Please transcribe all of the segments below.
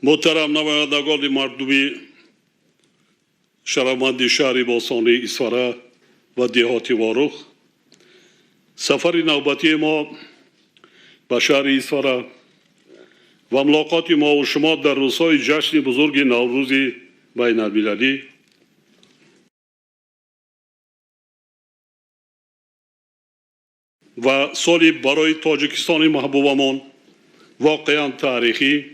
محترم نمایندگان مردمی شهروند شهر باستانی اسفاره و دهات واروخ، سفر نوبتی ما به شهر исфара و ملاقات ما و شما در روزهای جشن بزرگ نوروز بین المللی و سالی برای تاجیکستان محبوبمان واقعا تاریخی،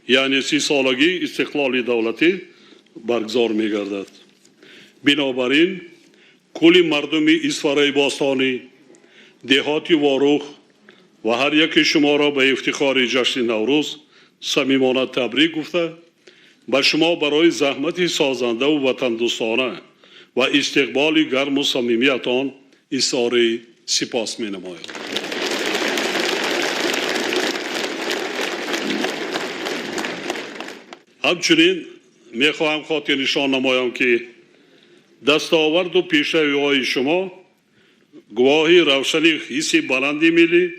یعنی 30 سالگی استقلال دولتی برگزار می گردد. بنابراین کل مردم исфараи باستانی، دهات واروخ و هر یک شما را به افتخار جشن نوروز صمیمانه تبریک گفته به شما برای زحمت سازنده و وطن دوستانه و استقبال گرم و صمیمیتان اظهار سپاس می نمایم. همچنین می خواهم خاطر نشان نمایم که دستاورد و پیشروی‌های شما گواهی روشنی حس بلندی ملی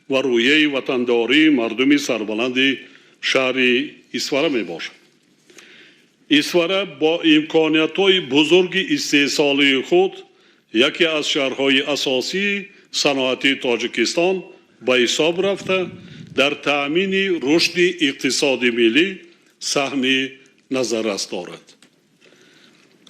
و رویه وطنداری مردم سربلند شهر исфара می باشد. исфара با امکانیت‌های بزرگ استحصالی خود یکی از شهرهای اساسی صنعتی تاجیکستان به حساب رفته در تأمین رشد اقتصادی ملی سهم نظررس دارد.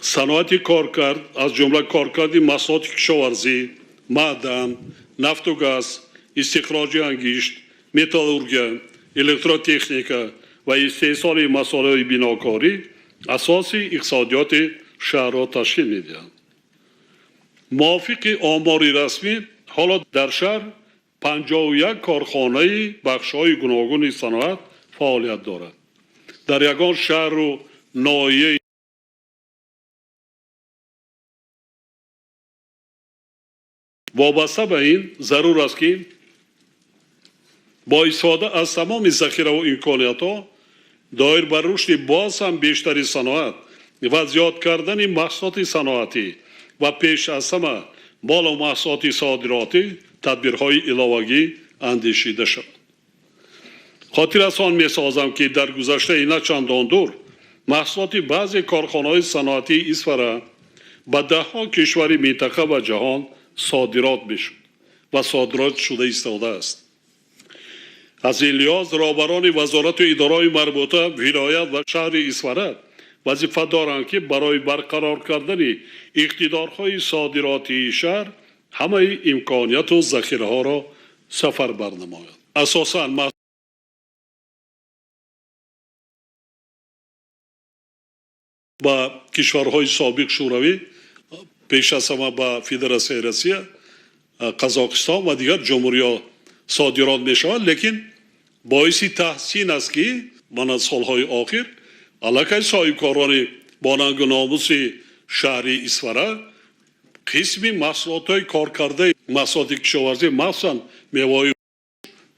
صنعت کارکرد از جمله کارکرد محصولات کشاورزی، معدن، نفت و گاز، استخراج انگشت، متالورژی، الکترotexnika و استحصال مسائل بناکاری اساس اقتصادیات شهر را تشکیل می‌دهند. موافق آمار رسمی حالا در شهر 51 کارخانه بخش‌های گوناگون صنعت فعالیت دارد. در یگان شهر و ناحیه وابسته به این ضرور است که با استفاده از تمام ذخیره و امکانیت‌ها دایر بر رشد باز هم بیشتری صنعت و زیاد کردن محصولات صنعتی و پیش از همه بالا محصولات صادراتی تدبیرهای علاوه‌ای اندیشیده شد. خاطر از آن می‌سازم که در گذشته نه چندان دور محصولات بعضی کارخانه‌های صنعتی исфара به ده‌ها کشور منطقه و جهان صادرات می‌شد و صادرات شده ایستاده است. از این لحاظ رهبران وزارت و اداره‌های مربوطه ولایت و شهر исфара وظیفه دارند که برای برقرار کردن اقتدارهای صادراتی شهر همه امکانیت و ذخیره ها را سفربر نمایند. اساساً با کشورهای سابق شوروی پیش از همه با فدراسیون روسیه، قزاقستان و دیگر جمهوری‌ها صادرات می‌شود، لیکن باعث تحسین است که من از سالهای آخر علاقه صاحبکاران باننگ ناموس شهر исфара قسم محصولات کار کرده محصولات کشاورزی مخصوصاً میوه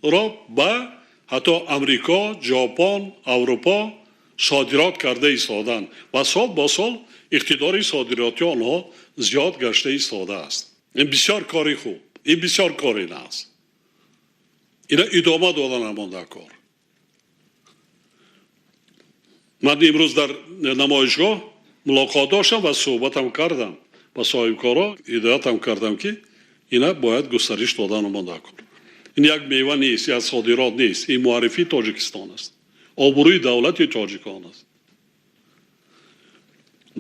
را به حتی امریکا، ژاپن، اروپا صادرات کرده ایستادند و سال با سال اقتدار صادراتی آنها زیاد گشته ایستاده است. این بسیار کاری خوب، این بسیار کاری است. اینا ادامه دادن نمانده کار. من امروز در نمایشگاه ملاقات داشتم و صحبتم کردم با صاحبکارا، هدایتم کردم که اینا باید گسترش دادن نمانده کار. این یک میوه نیست، یک صادرات نیست، این معرفی تاجیکستان است، آبروی دولت تاجیکان است.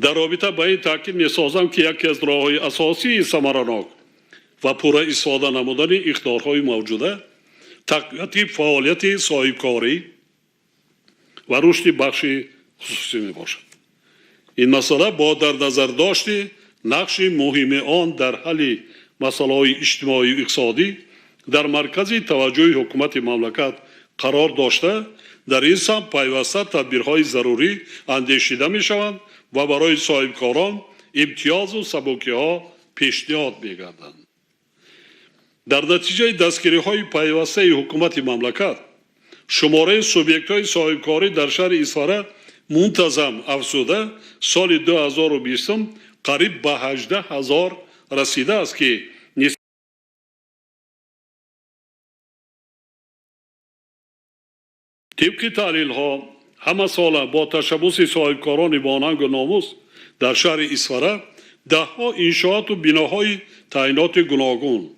در رابطه با این تاکید می‌سازم که یکی از راه‌های اساسی ثمرناک و پر استفاده نمودن اقتدارهای موجوده تقویت فعالیت صاحبکاری و رشد بخش خصوصی می باشد. این مسئله با در نظر داشت نقش مهم آن در حل مسائل اجتماعی و اقتصادی در مرکز توجه حکومت مملکت قرار داشته در این سمت پیوسته تدبیرهای ضروری اندیشیده می شوند و برای صاحبکاران امتیاز و سبکی‌ها پیشنهاد می گردند. در نتیجه دستگیری های پیوسته حکومت مملکت شماره سوبیکت های صاحبکاری در شهر исфара منتظم افزوده سال 2020 قریب به 18,000 رسیده است که طبق تحلیل ها همه ساله با تشبوس صاحبکاران باننگ و ناموس در شهر اسفاره دهها انشاءات و بناهای تعیینات گوناگون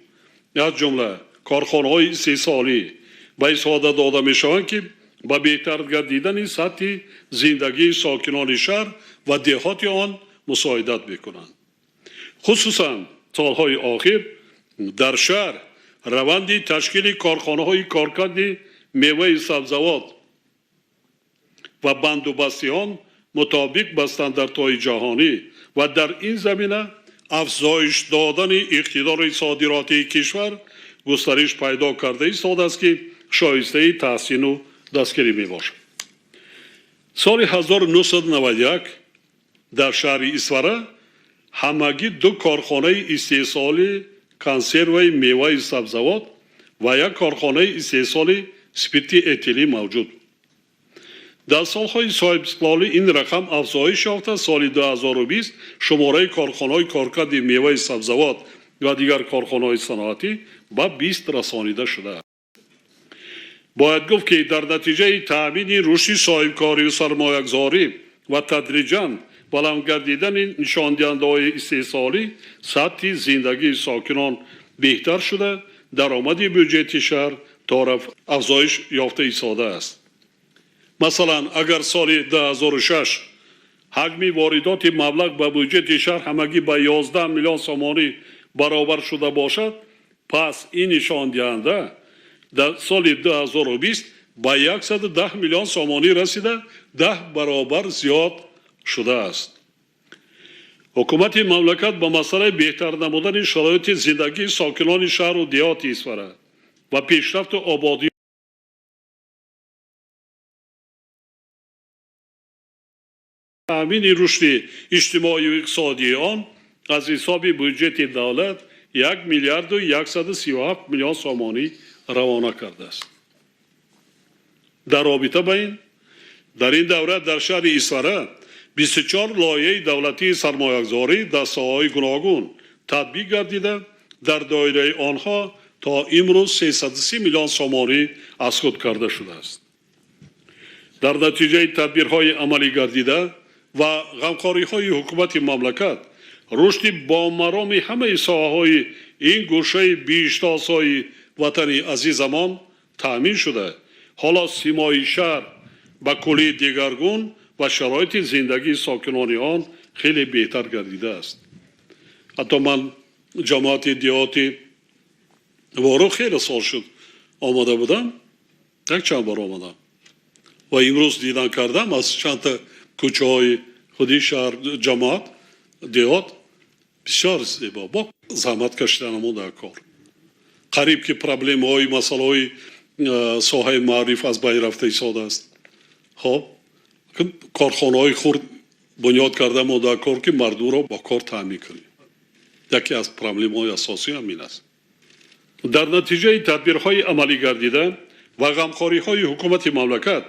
از جمله کارخانه‌های استحصالی به استفاده داده می‌شوند که به بهتر گردیدن سطح زندگی ساکنان شهر و دهات آن مساعدت می‌کنند. خصوصا سالهای آخر در شهر روند تشکیل کارخانه‌های کارکرد میوه سبزیجات و بندوبستیان مطابق با استانداردهای جهانی و در این زمینه افزایش دادن اقتدار صادراتی کشور گسترش پیدا کرده ایستاده است که شایسته تحسین و دستگیری می باشد. سال 1991 در شهر اسفاره همگی دو کارخانه استحصال کنسرو میوه سبزیجات و یک کارخانه استحصال سپیرت اتیلی موجود. در سالهای صاحب استقلالی این رقم افزایش یافته. سال 2020 شماره کارخانه‌های کارکرد میوه سبزیجات و دیگر کارخانه‌های صنعتی به 20 رسانیده شده. باید گفت که در نتیجه تأمین رشد صاحبکاری و سرمایه‌گذاری و تدریجاً بلند گردیدن نشاندهنده‌های استحصالی سطح زندگی ساکنان بهتر شده، درآمد بودجه شهر طرف افزایش یافته ایستاده است. مثلا اگر سال 2006 حجم واردات مبلغ به بودجه شهر همگی به 11 میلیون سومانی برابر شده باشد، پس این نشان دهنده در سال 2020 به 110 میلیون سومانی رسیده 10 برابر زیاد شده است. حکومت مملکت با مسئله بهتر نمودن شرایط زندگی ساکنان شهر و دیهات اسفاره و پیشرفت آبادی تأمین رشد اجتماعی و اقتصادی آن از حساب بودجه دولت 1 میلیارد و 137 میلیون سومانی روانه کرده است. در رابطه با این در این دوره در شهر اسفاره 24 لایحه دولتی سرمایه‌گذاری در ساحه‌های گوناگون تطبیق گردیده، در دایره آنها تا امروز 330 میلیون سومانی از خود کرده شده است. در نتیجه تدبیرهای عملی گردیده و غمخوری‌های حکومت مملکت رشد بامرام همه ساحه‌های این گوشه بیشتاسای وطن عزیزمان تأمین شده. حالا سیمای شهر با کلی دیگرگون و شرایط زندگی ساکنان آن خیلی بهتر گردیده است. حتی من جماعت دیهات وارو خیلی سال شد آمده بودم، یک چند بار آمدم و امروز دیدن کردم از چند تا کوچه های خودی شهر جماعت دیهات بسیار زیبا با زحمت کشیدنمون در کار. قریب که پرابلم های مسئله های ساحه معرف از بین رفته ایستاده است. خب کارخانه های خرد بنیاد کرده ما در کار که مردم را با کار تامین کنیم. یکی از پرابلم های اساسی همین است. در نتیجه تدبیرهای عملی گردیده و غمخواری های حکومت مملکت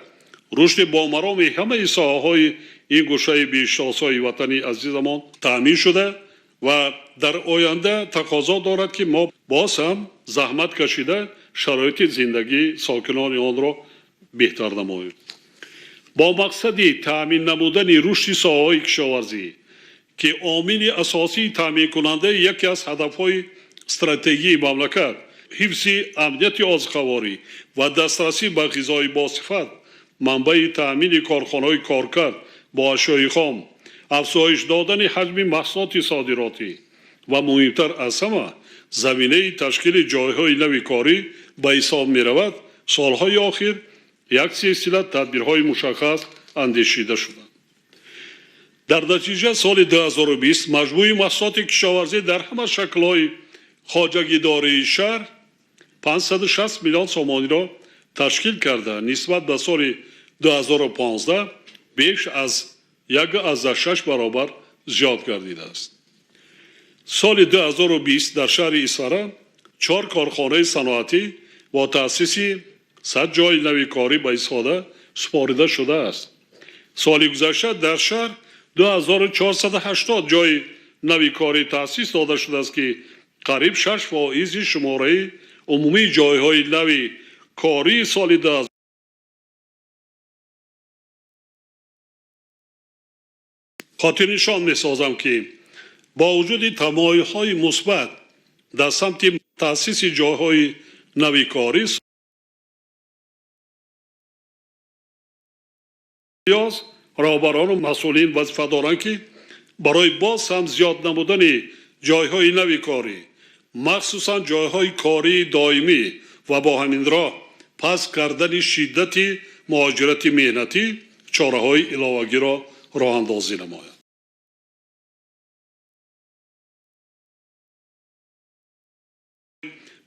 رشد بامرام همه ساحه‌های این گوشه بیشتاسای وطنی عزیزمان تأمین شده و در آینده تقاضا دارد که ما باز هم زحمت کشیده شرایط زندگی ساکنان آن را بهتر نماییم. با مقصد تأمین نمودن رشد ساحه‌های کشاورزی که عامل اساسی تأمین کننده یکی از هدف‌های استراتژی مملکت حفظ امنیت غذاخواری و دسترسی به غذای باصفت، منبع تأمین کارخانه‌های کارکرد با اشیاء خام، افزایش دادن حجم محصولات صادراتی و مهمتر از همه زمینه تشکیل جایهای نوی کاری به حساب می رود. سالهای آخر یک سلسله تدبیرهای مشخص اندیشیده شدند. در نتیجه سال 2020 مجموع محصولات کشاورزی در همه شکل‌های خواجگی‌داری شهر 560 میلیون سومانی را تشکیل کرده، نسبت به سال 2015 بیش از 1.6 برابر زیاد گردیده است. سال 2020 در شهر اسفاره 4 کارخانه صنعتی با تأسیس 100 جای نوی کاری به استفاده سپارده شده است. سال گذشته در شهر 2480 جای نوی کاری تأسیس داده شده است که قریب 6% شماره عمومی جایهای نوی کاری سال خاطر نشان می‌سازم که با وجود تمایل‌های مثبت در سمت تأسیس جای‌های نوی کاری رهبران و مسئولین وظیفه‌دارند که برای باز هم زیاد نمودن جای‌های نوی کاری مخصوصاً جای‌های کاری دائمی و با همین راه پس کردن شدت مهاجرت مهنتی چاره‌های علاوه‌گی را راه اندازی نماید.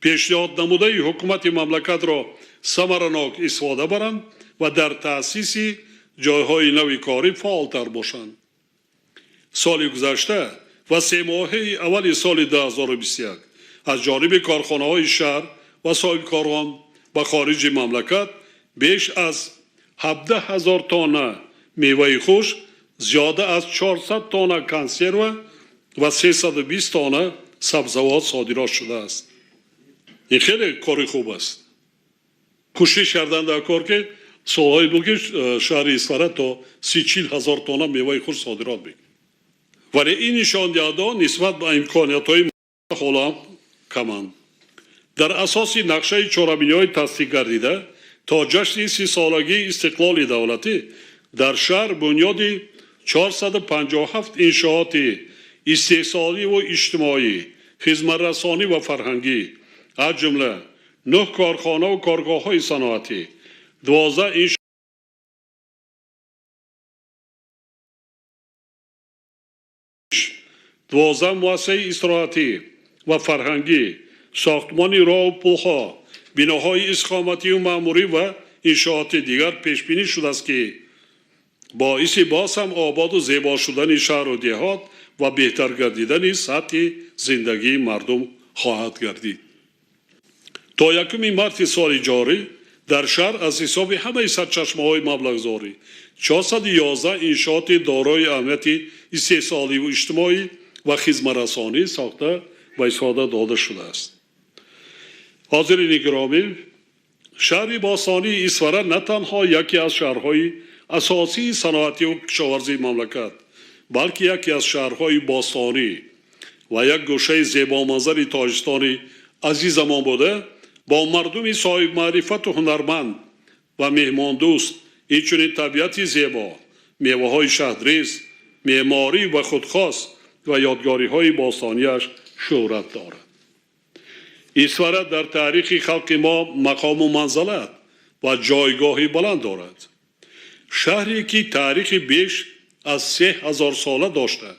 پیشنهاد نموده حکومت مملکت را ثمرناک استفاده برند و در تأسیس جای‌های نوی کاری فعالتر باشند. سال گذشته و 3 ماهه اول سال 2021 از جانب کارخانه‌های شهر و صاحبکاران به خارج مملکت بیش از 17,000 تن میوه خوش، زیاده از 400 تن کنسرو و 320 تن سبزوات صادرات شده است. این خیلی کار خوب است. کوشش کردند در کار که سالهای دیگه شهر اسفاره تا 30-40,000 تن میوه خوش صادرات بکنه. ولی این نشان دهنده نسبت به امکانیت‌های خلا کمند. در اساس نقشه چهاربینی‌های تصدیق گردیده تا جشن 30 سالگی استقلال دولتی در شهر بنیاد 457 انشاءات استحصالی و اجتماعی، خدمت‌رسانی و فرهنگی از جمله 9 کارخانه و کارگاه‌های صنعتی، 12 انشاء 12 مؤسسه استراحتی و فرهنگی، ساختمان راه و پل‌ها، بناهای استقامتی و معموری و انشاءات دیگر پیش بینی شده است که باعث باز هم آباد و زیبا شدن شهر و دهات و بهتر گردیدن سطح زندگی مردم خواهد گردید. تا 1 مارس سال جاری در شهر از حساب همه سرچشمه‌های مبلغ‌زاری 411 انشاءات دارای اهمیت استحصالی و اجتماعی و خدمت‌رسانی ساخته و استفاده داده شده است. حاضرین گرامی، شهر باستانی اسفاره نه تنها یکی از شهرهای اساسی صنعتی و کشاورزی مملکت، بلکه یکی از شهرهای باستانی و یک گوشه زیبا منظر تاجستان عزیز ما بوده، با مردم صاحب معرفت و هنرمند و مهمان دوست، اینچنین طبیعت زیبا، میوه‌های شهدریز، معماری و خودخواست و یادگاری‌های باستانیش شهرت دارد. اسفاره در تاریخ خلق ما مقام و منزلت و جایگاهی بلند دارد. شهری که تاریخ بیش از 3000 ساله داشته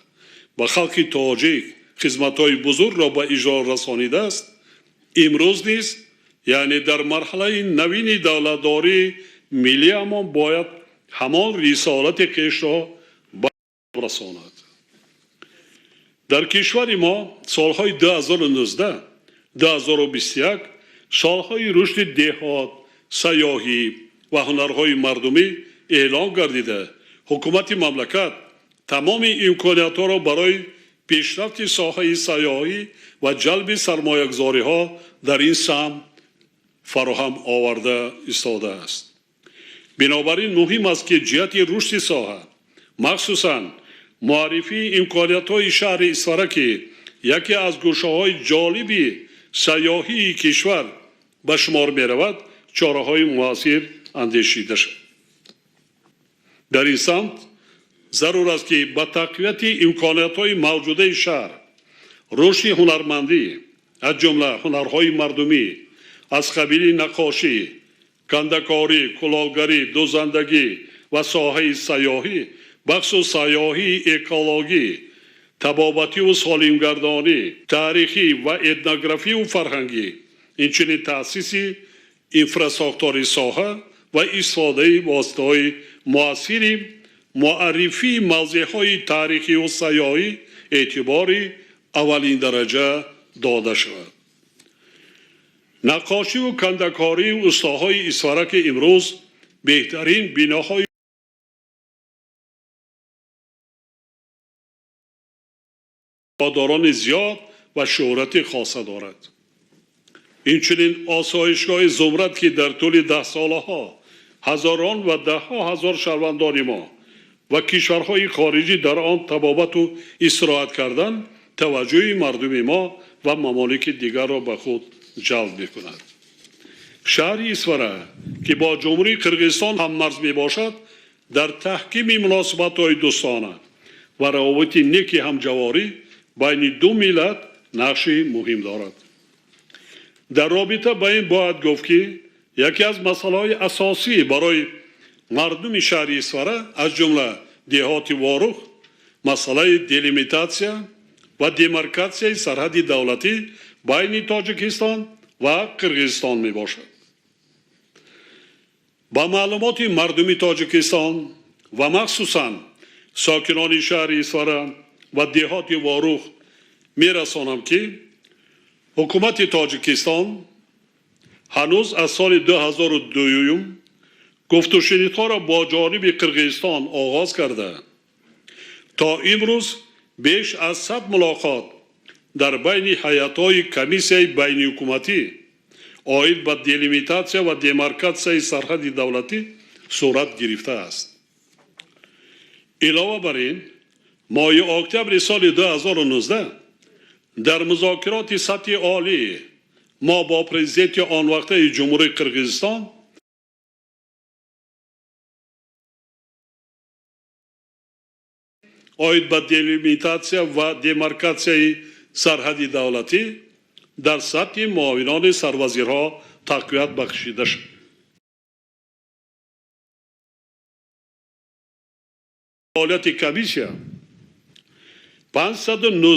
و خلق تاجیک خدمت‌های بزرگ را به اجرا رسانیده است، امروز نیز یعنی در مرحله نوین دولتداری ملی امان باید همان رسالت خویش را به رساند. در کشور ما سالهای 2019 2021 سالهای رشد دهات، سیاحی و هنرهای مردمی اعلام گردیده حکومت مملکت تمام امکانیت‌ها را برای پیشرفت ساحه سیاحی و جلب سرمایه‌گذاری‌ها در این سمت فراهم آورده ایستاده است. بنابراین مهم است که جهت رشد ساحه مخصوصاً معرفی امکانیت‌های شهر اسفاره که یکی از گوشه‌های جالب سیاحی کشور به شمار می‌رود، چاره‌های مؤثر اندیشیده شد. در این سمت ضرور است که با تقویت امکانیت‌های موجوده شهر، رشد هنرمندی از جمله هنرهای مردمی از قبیل نقاشی، کنده‌کاری، کلاهگری، دوزندگی و ساحه سیاحی، بخش سیاحی اکولوژی، طبابتی و سالمگردانی، تاریخی و اتنوگرافی و فرهنگی، اینچنین تأسیس انفراستراکچور ساحه و استفاده واسطه‌های مؤثر معرفی موضع‌های تاریخی و سیاحی اعتباری اولین درجه داده شود. نقاشی و کنده‌کاری و استان‌های اسفاره که امروز بهترین بناهای داران زیاد و شهرت خاصه دارد. اینچنین آسایشگاه زمرد که در طول 10 سالها هزاران و ده ها هزار شهروندان ما و کشورهای خارجی در آن طبابت و استراحت کردن توجه مردم ما و ممالک دیگر را به خود جلب می‌کند. شهر اسفاره که با جمهوری قرقیزستان هم مرز میباشد در تحکیم مناسبت‌های دوستانه و روابط نیک همجواری بین دو ملت نقش مهم دارد. در رابطه با این باید گفت که یکی از مسائل اساسی برای مردم شهر اسفاره از جمله دهات واروح مسئله دلیمیتاسیا و دیمارکاسیای سرحد دولتی بین تاجیکستان و قرقیزستان می باشد. با معلومات مردم تاجیکستان و مخصوصاً ساکنان شهر исфара و دهات واروح می رسانم که حکومت تاجیکستان هنوز از سال 2002 گفت و شنیدها را با جانب قرقیزستان آغاز کرده. تا امروز بیش از 100 ملاقات در بین هیئت‌های کمیسیای بین حکومتی آید به دلیمیتاسیا و دیمارکاسیای سرحد دولتی صورت گرفته است. علاوه بر این ماه اکتبر سال 2019 در مذاکرات سطح عالی ما با پرزیدنت آن وقته جمهوری قرقیزستان آید به دلیمیتاسیا و دیمارکاسیای سرحد دولتی در سطح معاونان سروزیرها تقویت بخشیده شد. فعالیت کمیسیا 509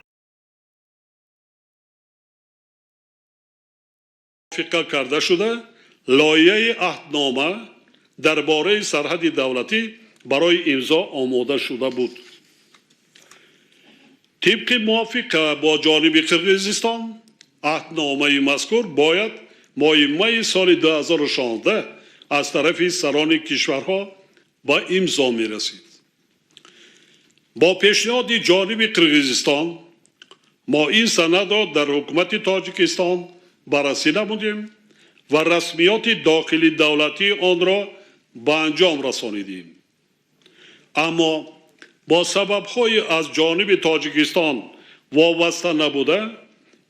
موافقه کرده شده لایحه عهدنامه درباره سرحد دولتی برای امضا آماده شده بود. طبق موافقه با جانب قرقیزستان عهدنامه مذکور باید ماه می سال 2016 از طرف سران کشورها با امضا می رسید. با پیشنهاد جانب قرقیزستان ما این سند را در حکومت تاجیکستان بررسی نمودیم و رسمیات داخلی دولتی آن را به انجام رسانیدیم. اما با سبب‌های از جانب تاجیکستان وابسته نبوده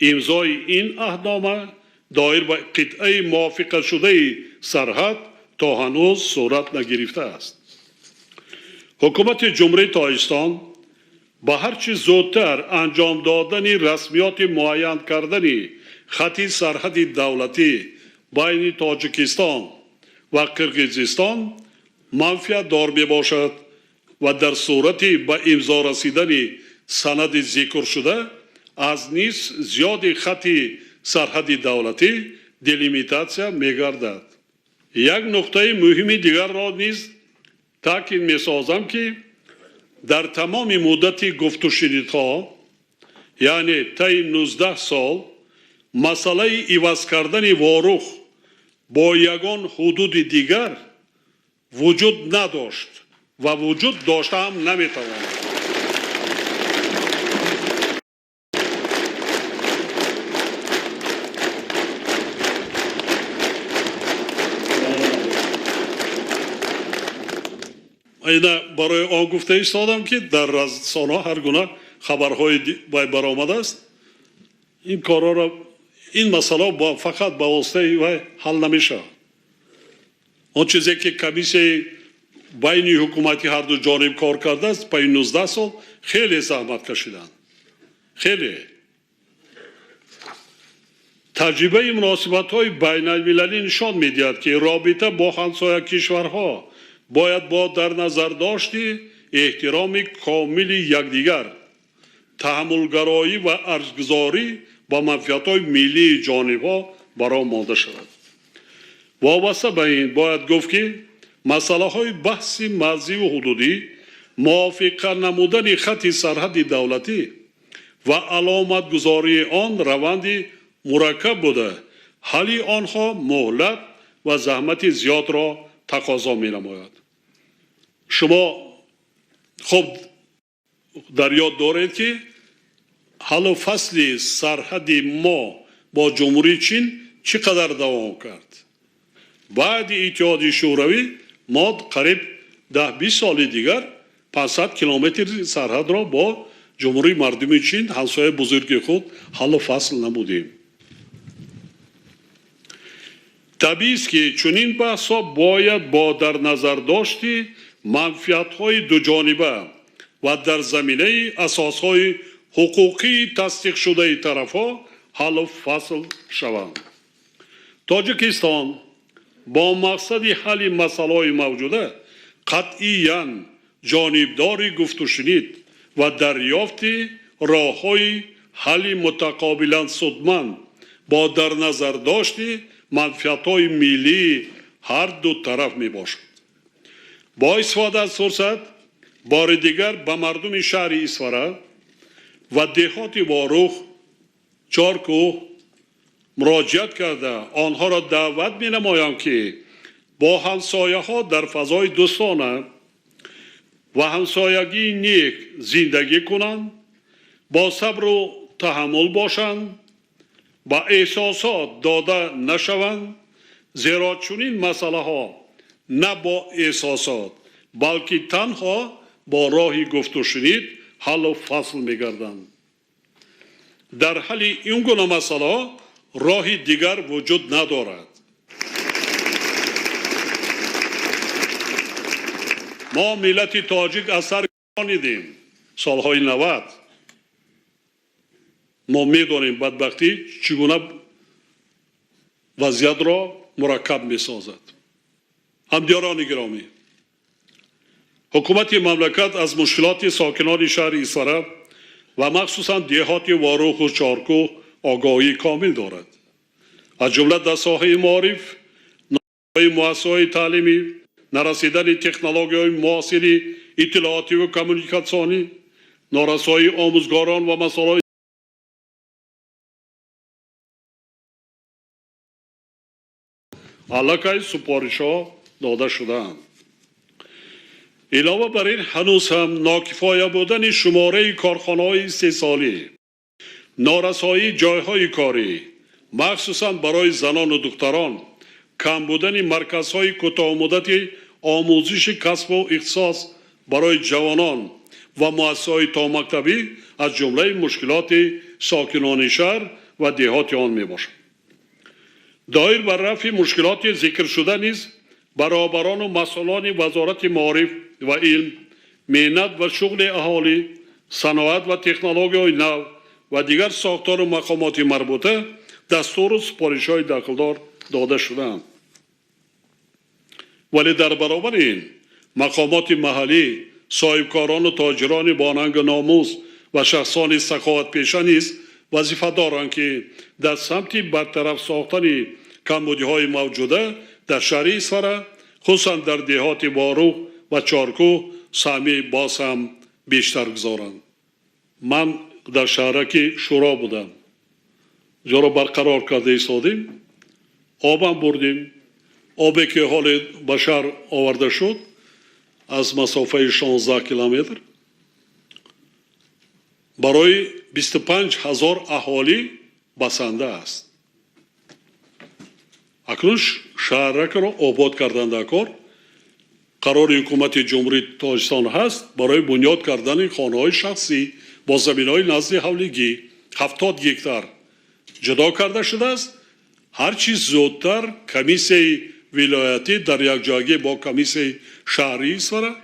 امضای این عهدنامه دایر به قطعه موافقه شده سرحد تا هنوز صورت نگرفته است. حکومت جمهوری تاجیکستان با هرچی زودتر انجام دادن رسمیات معین کردن خط سرحد دولتی بین تاجیکستان و قرقیزستان منفعت دار می باشد و در صورت به امضا رسیدن سند ذکر شده از نیز زیاد خط سرحد دولتی دلیمیتاسیا می گردد. یک نکته مهم دیگر را نیز تاکید می سازم که در تمام مدت گفت و شنیدها یعنی طی 19 سال مسئله عوض کردن واروح با یگان حدود دیگر وجود نداشت و وجود داشته هم نمیتواند. اینا برای آن گفته ایستادم که در رسانه‌ها هر گونه خبرهای برآمده است. این کارا را این مسئله فقط با واسطه و حل نمیشه. اون چیزی که کمیسیون بین حکومتی هر دو جانب کار کرده است پای 19 سال خیلی زحمت کشیدن. خیلی تجربه مناسبت‌های بین المللی نشان می‌دهد که رابطه با همسایه کشورها باید با در نظر داشتی احترام کامل یکدیگر، تحملگرایی و ارزش‌گذاری با منفعت‌های ملی جانب‌ها برآمده شود. وابسته به این باید گفت که مسئله‌های بحث مرزی و حدودی، موافقه نمودن خط سرحد دولتی و علامت گذاری آن روندی مرکب بوده، حل آنها مهلت و زحمت زیاد را تقاضا می‌نماید. شما خب در یاد دارید که حل و فصل سرحد ما با جمهوری چین چقدر دوام کرد. بعد اتحادیه شوروی ما قریب 10-20 سال دیگر 500 کیلومتر سرحد را با جمهوری مردمی چین همسایه بزرگ خود حل و فصل نمودیم. طبیعی است که چنین بحث‌ها باید با در نظر داشتی منفعت‌های دو جانبه و در زمینه اساس‌های حقوقی تصدیق شده طرف‌ها حل و فصل شوند. تاجیکستان با مقصد حل مسائل موجوده قطعاً جانبدار گفت و شنید و دریافت راه‌های حل متقابلاً سودمند با در نظر داشتی منفعت‌های ملی هر دو طرف میباشد. با استفاده از فرصت بار دیگر به مردم شهر اسفاره و دهات واروح چارکو مراجعت کرده آنها را دعوت می‌نمایم که با همسایه‌ها در فضای دوستانه و همسایگی نیک زندگی کنند، با صبر و تحمل باشند، با احساسات داده نشوند، زیرا چنین مسئله ها نه با احساسات بلکه تنها با راه گفت و شنید حل و فصل می‌گردند. در حل این گونه مسئله راه دیگر وجود ندارد. ما ملت تاجیک از سر کشیدیم سالهای 90. ما می‌دانیم بدبختی چگونه وضعیت را مرکب می‌سازد. همدیاران گرامی، حکومت مملکت از مشکلات ساکنان شهر افاره و مخصوصاً دهات واروح و چارکو آگاهی کامل دارد. از جمله در ساحه معارف، نرسیدن مؤسسه‌های تعلیمی، نرسیدن تکنولوژی‌های معاصر اطلاعاتی و کمیونیکاسیونی، نارسایی آموزگاران و مسائل علاقه سپارش‌ها داده شدند. علاوه بر این هنوز هم ناکفایه بودن شماره کارخانه‌های استحصالی، نارسایی جایهای کاری مخصوصاً برای زنان و دختران، کم بودن مرکزهای کوتاه مدت آموزش کسب و اختصاص برای جوانان و مؤسسه‌های تا مکتبی از جمله مشکلات ساکنان شهر و دهات آن میباشد. دایر بر رفع مشکلات ذکر شده نیز برابران و مسئولان وزارت معارف و علم، مهنت و شغل اهالی، صنعت و تکنولوژی نو و دیگر ساختار و مقامات مربوطه دستور و سپارش‌های داخلدار داده شدند. ولی در برابر این مقامات محلی، صاحبکاران و تاجران باننگ ناموس و شخصان سخاوت پیشه نیز وظیفه دارند که در سمت برطرف ساختن کمبودی‌های موجوده در شهر افاره، خصوصا در دهات واروح و چارکو سهمی باز هم بیشتر گذارند. من در شهرک شورا بودم. جا برقرار کرده ایستادیم، آبم بردیم. آبی که حال به شهر آورده شد از مسافه 16 کیلومتر برای 25,000 اهالی بسنده است. اکنون شهرک را آباد کردن در کار. قرار حکومت جمهوری تاجیکستان هست برای بنیاد کردن خانه‌های شخصی با زمین‌های نزد حولگی 70 گیکتار جدا کرده شده است. هرچی زودتر کمیسیون ولایتی در یک جایگی با کمیسیون شهری افاره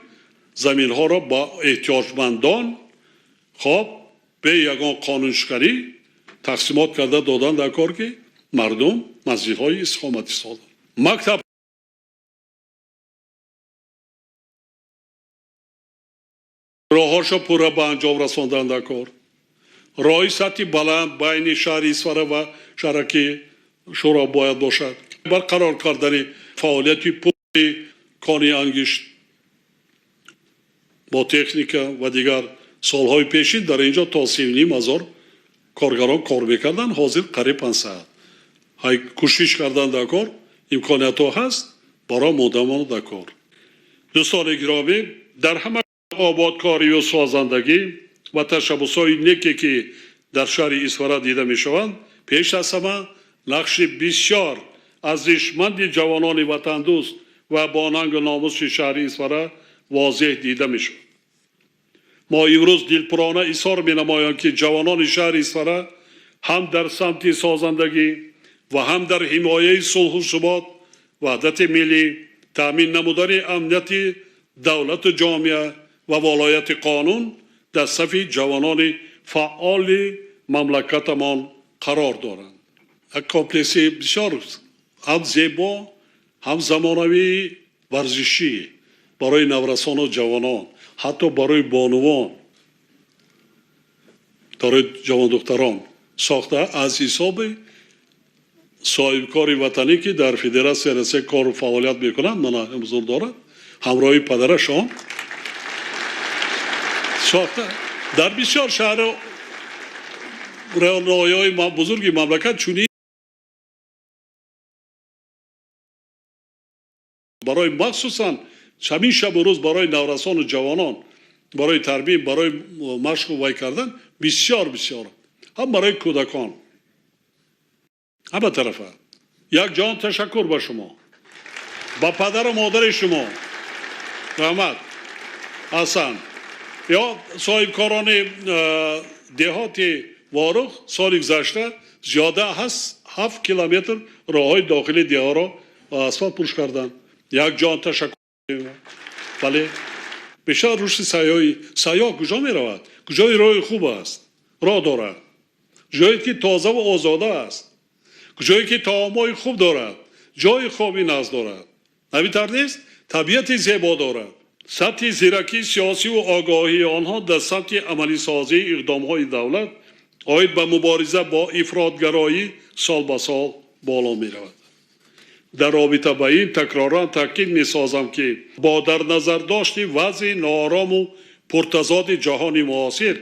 زمین‌ها را با احتیاجمندان به یگان قانونشکنی تقسیمات کرده دادن در کار که مردم منزل‌های استقامتی سازند. مکتب راه‌هاشو پورا به انجام رساندن در کار. راهی سطحی بلند بین شهر افاره و شهرک شورا باید باشد. برقرار کردن فعالیت پولی کانی انگشت با تکنیک و دیگر سالهای پیشین در اینجا تا 3,500 کارگران کار میکردن، حاضر قریب 500. های کوشش کردن در کار، امکانیت ها هست برای مدامان در کار. دوستان گرامی، در همه آبادکاری و سازندگی و تشبس های نیکی که در شهر افاره دیده می شوند، پیش از همه نقش بسیار ارزشمند جوانان وطن دوست و باننگ ناموس شهر افاره واضح دیده می شود. ما امروز دلپرانه اظهار می‌نماییم که جوانان شهر اسفاره هم در سمت سازندگی و هم در حمایه صلح و ثبات وحدت ملی تامین نمودن امنیت دولت و جامعه و ولایت قانون در صف جوانان فعال مملکتمان قرار دارند. یک کمپلکس بسیار هم زیبا هم زمانوی ورزشی برای نورسان و جوانان، حتی برای بانوان، برای جوان دختران ساخته از حساب صاحب کاری وطنی که در فدراسیون رسه کار و فعالیت میکنند. من حضور دارد همراهی پدرشان ساخته در بسیار شهر و ناحیه‌های بزرگی مملکت چونی برای مخصوصا همین شب و روز برای نورسان و جوانان برای تربیت برای مشق و وی کردن بسیار بسیار هم برای کودکان همه طرفه. یک جان تشکر به شما، با پدر و مادر شما رحمت حسن یا صاحب کاران دهات واروخ سال گذشته زیاده هست 7 کیلومتر راههای داخلی دیها را اسفالت پوش کردن. یک جان تشکر. بله بسیار رشد سیاح کجا می رود؟ کجای راه خوب است، راه دارد، جایی که تازه و آزاده است، جایی که طعام‌های خوب دارد، جای خوابی نزد دارد. نمی‌تر نیست طبیعت زیبا دارد. سطح زیرکی سیاسی و آگاهی آنها در سطح عملی سازی اقدام‌های دولت آید به مبارزه با افراطگرایی سال به سال بالا می رود. در رابطه با این تکرارا تاکید می سازم که با در نظر داشت وضع ناآرام و پرتضاد جهان معاصر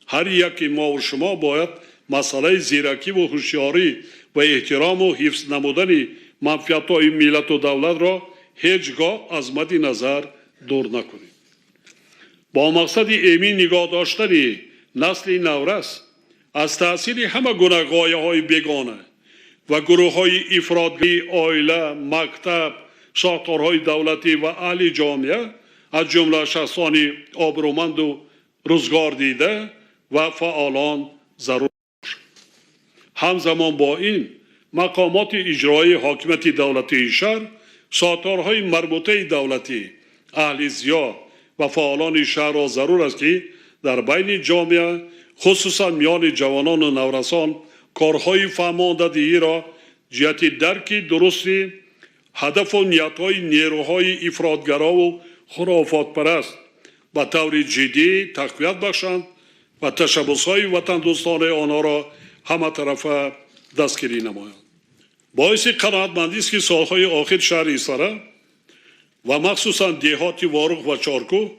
هر یک ما و شما باید مسئله زیرکی و هوشیاری و احترام و حفظ نمودن منفعت‌های ملت و دولت را هیچگاه از مد نظر دور نکنیم. با مقصد ایمن نگاه داشتن نسل نورس از تأثیر همه گونه غایه‌های بیگانه و گروه‌های افراطی عائله، مکتب، ساختارهای دولتی و اهل جامعه از جمله شخصان آبرومند و روزگار دیده و فعالان ضرور است. همزمان با این مقامات اجرایی حاکمیت دولتی شهر، ساختارهای مربوطه دولتی، اهل ضیا و فعالان شهر را ضرور است که در بین جامعه خصوصا میان جوانان و نورسان کارهای فهماندهی را جهت درک درستی هدف و نیت‌های نیروهای افراطگرا و خرافات پرست به طور جدی تقویت بخشند و تشبس‌های وطن دوستانه آنها را همه طرفه دستگیری نمایند. باعث قناعتمندی است که سالهای آخر شهر افاره و مخصوصا دهات واروخ و چارکو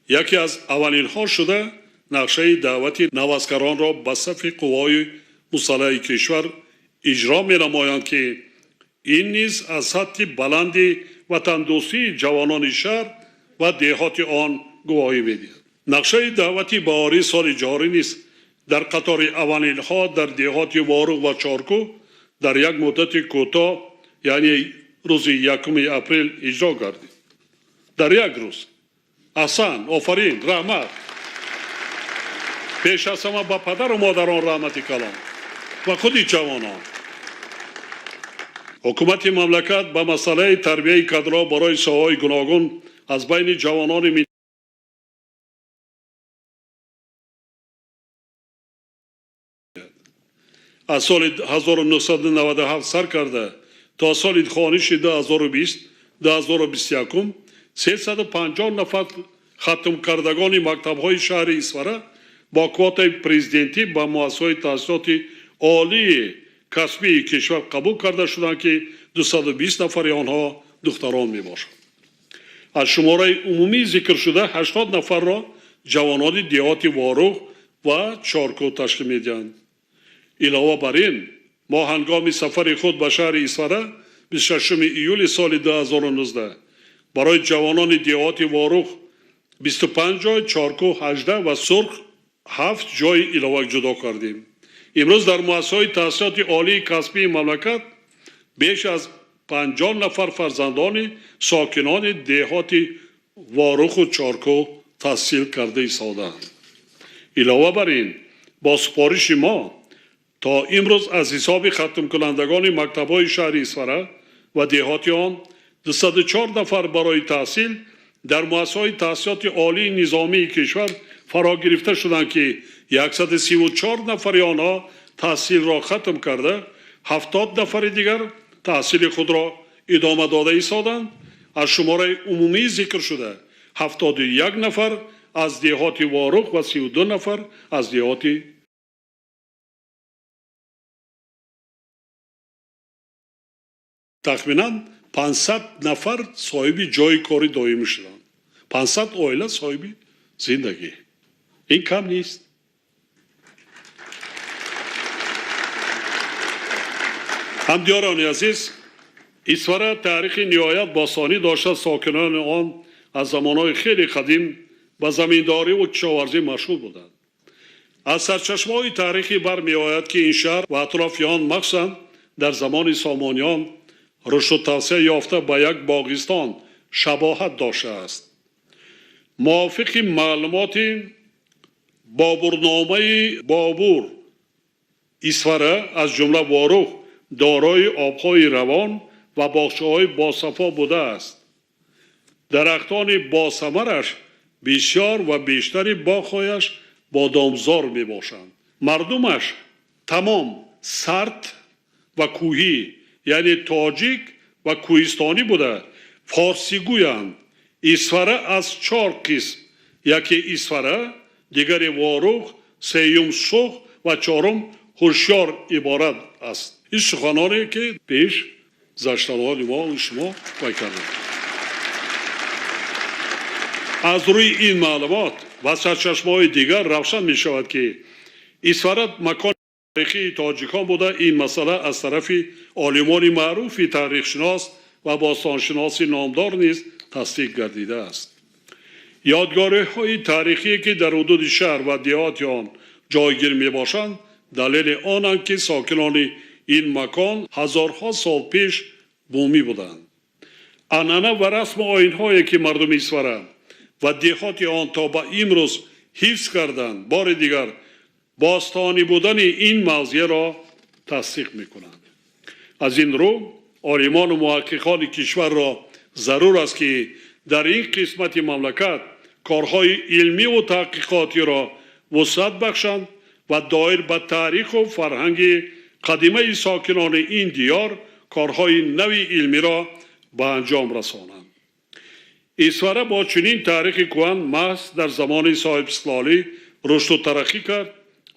یکی از اولینها شده نقشه دعوت نوسکران را به صف قوای مسلح کشور اجرا می نمایند که این نیز از سطح بلند وطن دوستی جوانان شهر و دهات آن گواهی می دهد. نقشه دعوت بهاری سال جاری نیست در قطار اولینها در دهات واروخ و چارکو در یک مدت کوتاه یعنی روز 1 اپریل اجرا گردید. در یک روز. احسن، آفرین، رحمت. پیش از همه با پدر و مادران رحمت کلام و خودی جوانان. حکومت مملکت به مسئله تربیه کادرها برای ساحه‌های گوناگون از بین جوانان از سال 1997 سر کرده تا سال خانش 2020-2021 350 نفر ختم کردگان مکتب‌های شهر اسفاره با کوت پرزیدنتی با مؤسسه تحصیلات عالی کسبی کشور قبول کرده شدند که 220 نفر آنها دختران می باشند. از شماره عمومی ذکر شده 80 نفر را جوانان دهات واروخ و چارکو تشکیل می دهند. علاوه بر این ما هنگام سفر خود به شهر اسفاره 26 ایول سال 2019 برای جوانان دهات واروخ 25 جای، چارکو 18 و سرخ 7 جای علاوه جدا کردیم. امروز در مؤسسه‌های تحصیلات عالی کسبی مملکت بیش از 50 نفر فرزندان ساکنان دهات واروخ و چارکو تحصیل کرده ایستادند. علاوه بر این با سپارش ما تا امروز از حساب ختم کنندگان مکتب‌های شهر اسفاره و دهات آن 204 نفر برای تحصیل در مؤسسه‌های تحصیلات عالی نظامی کشور فرا گرفته شدند که 134 نفر آنها تحصیل را ختم کرده، 70 نفر دیگر تحصیل خود را ادامه داده ایستادند. از شماره عمومی ذکر شده 71 نفر از دهات واروح و 32 نفر از دهات تخمیناً 500 نفر صاحب جای کاری دائمی شدند. 500 عائله صاحب زندگی. این کم نیست. همدیاران عزیز، исфара تاریخ نهایت باستانی داشته. ساکنان آن از زمانهای خیلی قدیم به زمینداری و کشاورزی مشغول بودند. از سرچشمه‌های تاریخی برمی‌آید که این شهر و اطراف آن مخصوصاً در زمان سامانیان رشد و توسعه یافته به یک باغستان شباهت داشته است. موافق معلومات بابورنامه بابور، исфара از جمله واروح دارای آب‌های روان و باغچه‌های باصفا بوده است. درختان باثمرش بسیار و بیشتری باغ‌هایش بادامزار میباشند. مردمش تمام سرد و کوهی یعنی تاجیک و کوهستانی بوده. فارسی گویند. исфара از 4 قسم، یکی исфара، دیگری واروح، سوم سوخ و چهارم هوشیار عبارت است. این سخنانی که پیش زشتن‌های ما و شما کردیم. از روی این معلومات و سرچشمه‌های دیگر روشن می شود که исфара مکان تاریخی تاجیکان بوده. این مسئله از طرف عالمان معروف تاریخشناس و باستانشناس نامدار نیز تصدیق گردیده است. یادگاری‌های تاریخی که در حدود شهر و دهات آن جایگیر می باشند دلیل آنند که ساکنان این مکان هزارها سال پیش بومی بودند. عنعنه و رسم آیین‌هایی که مردم исфара و دهات آن تا به امروز حفظ کردند بار دیگر باستانی بودن این موضوع را تصدیق می‌کنند. از این رو عالمان و محققان کشور را ضرور است که در این قسمت مملکت کارهای علمی و تحقیقاتی را وسعت بخشند و دایر به تاریخ و فرهنگ قدیمه ساکنان این دیار کارهای نوی علمی را به انجام رسانند. исфара با چنین تاریخ کهن محض در زمان صاحب استقلالی رشد و ترقی کرد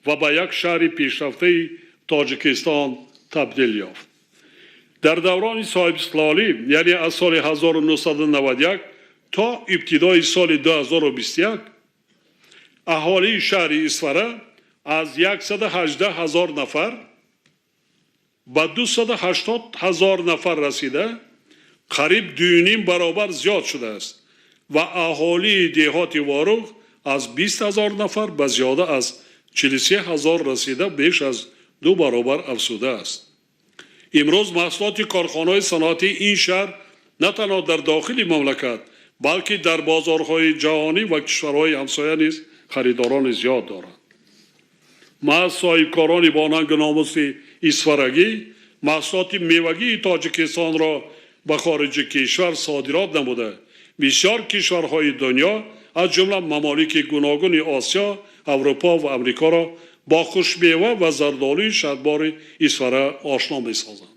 و به یک شهر پیشرفته تاجیکستان تبدیل یافت. در دوران صاحب استقلالی یعنی از سال 1991 تا ابتدای سال 2021 اهالی شهر исфара از 118,000 نفر به 280,000 نفر رسیده قریب 2.5 برابر زیاد شده است و اهالی دهات واروح از 20,000 نفر به زیاده از 43,000 رسیده بیش از 2 برابر افزوده است. امروز محصولات کارخانه‌های صنعتی این شهر نه تنها در داخل مملکت بلکه در بازارهای جهانی و کشورهای همسایه نیز خریداران زیاد دارند. محض صاحبکاران با ننگ و ناموس исфарагӣ محصولات میوگی تاجیکستان را به خارج کشور صادرات نموده. بسیار کشورهای دنیا از جمله ممالک گوناگون آسیا، اروپا و امریکا را با خوشمیوه و زردآلوی شدبار исфара آشنا می‌سازند.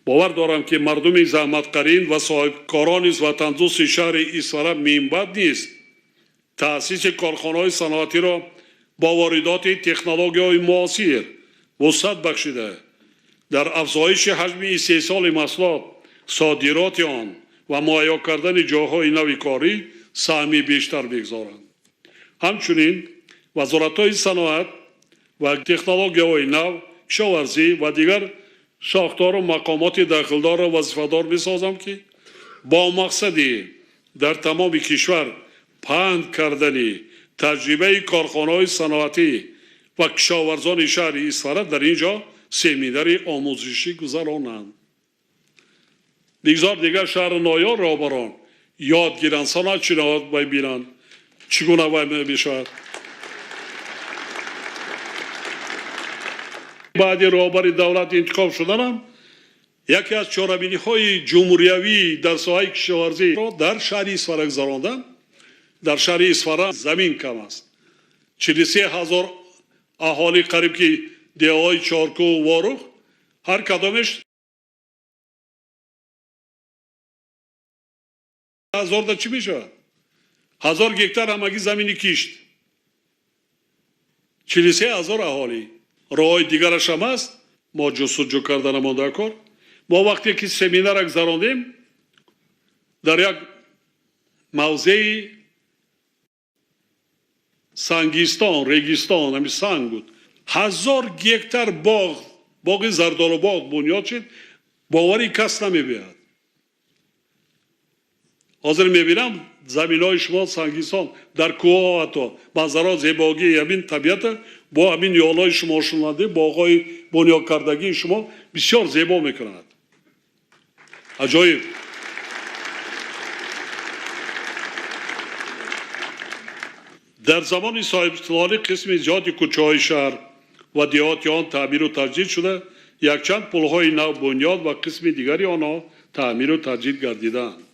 باور دارم که مردم زحمت‌قرین و صاحبکاران وطن‌دوست شهر исфара منبع نیست تأسیس کارخانه‌های صنعتی را با واردات تکنولوژی‌های معاصر وسعت بخشیده در افزایش حجم استحصال محصولات، صادرات آن و مهیا کردن جاهای نوی کاری سهمی بیشتر بگذارند. همچنین وزارت‌های صنعت و تکنولوژی‌های نو، کشاورزی و دیگر ساختار و مقامات داخلدار را وظیفه‌دار می‌سازم که با مقصدی در تمام کشور پهن کردن تجربه کارخانه‌های صنعتی و کشاورزان شهر исфара در اینجا سمینار آموزشی گذرانند. بگذار دیگر شهر نایار را بران یاد گیرند، صنعت شناخت ببینند чигуна вай мешавад. баъди роҳбари давлат интихоб шуданам яке аз чорабиниҳои ҷумҳуриявӣ дар соҳаи кишоварзиро дар шаҳри Исфара гузарондам. дар шаҳри Исфара замин кам аст. 43,000 аҳоли қариб ки деҳаҳои Чоркӯ, Ворух ҳар кадомеш 1000 да чӣ мешавад? 1000 гектар ҳамагӣ замини кишт. 43,000 аҳолӣ. роҳҳои дигараш ҳам аст. мо ҷустуҷӯ карда намонда кор. мо вақте ки семинара гузарондем дар як мавзеи сангистон, регистон, ҳамин санг буд. 1000 гектар боғ, боғи зардолубоғ бунёд шуд. бовари кас намебиёяд. ҳозир мебинам заминҳои шумо сангистон дар кӯҳҳо ҳатто манзарао зебогии ҳамин табиата бо ҳамин ёлҳои шумо шунавандаи боғҳои бунёдкардагии шумо бисёр зебо мекунад. аҷоиб. дар замони соҳибистиқлолӣ қисми зиёди кӯчаҳои шаҳр ва деҳоти он таъмиру таҷдид шуда якчанд пулҳои нав бунёд ва қисми дигари онҳо таъмиру таҷдид гардидаанд.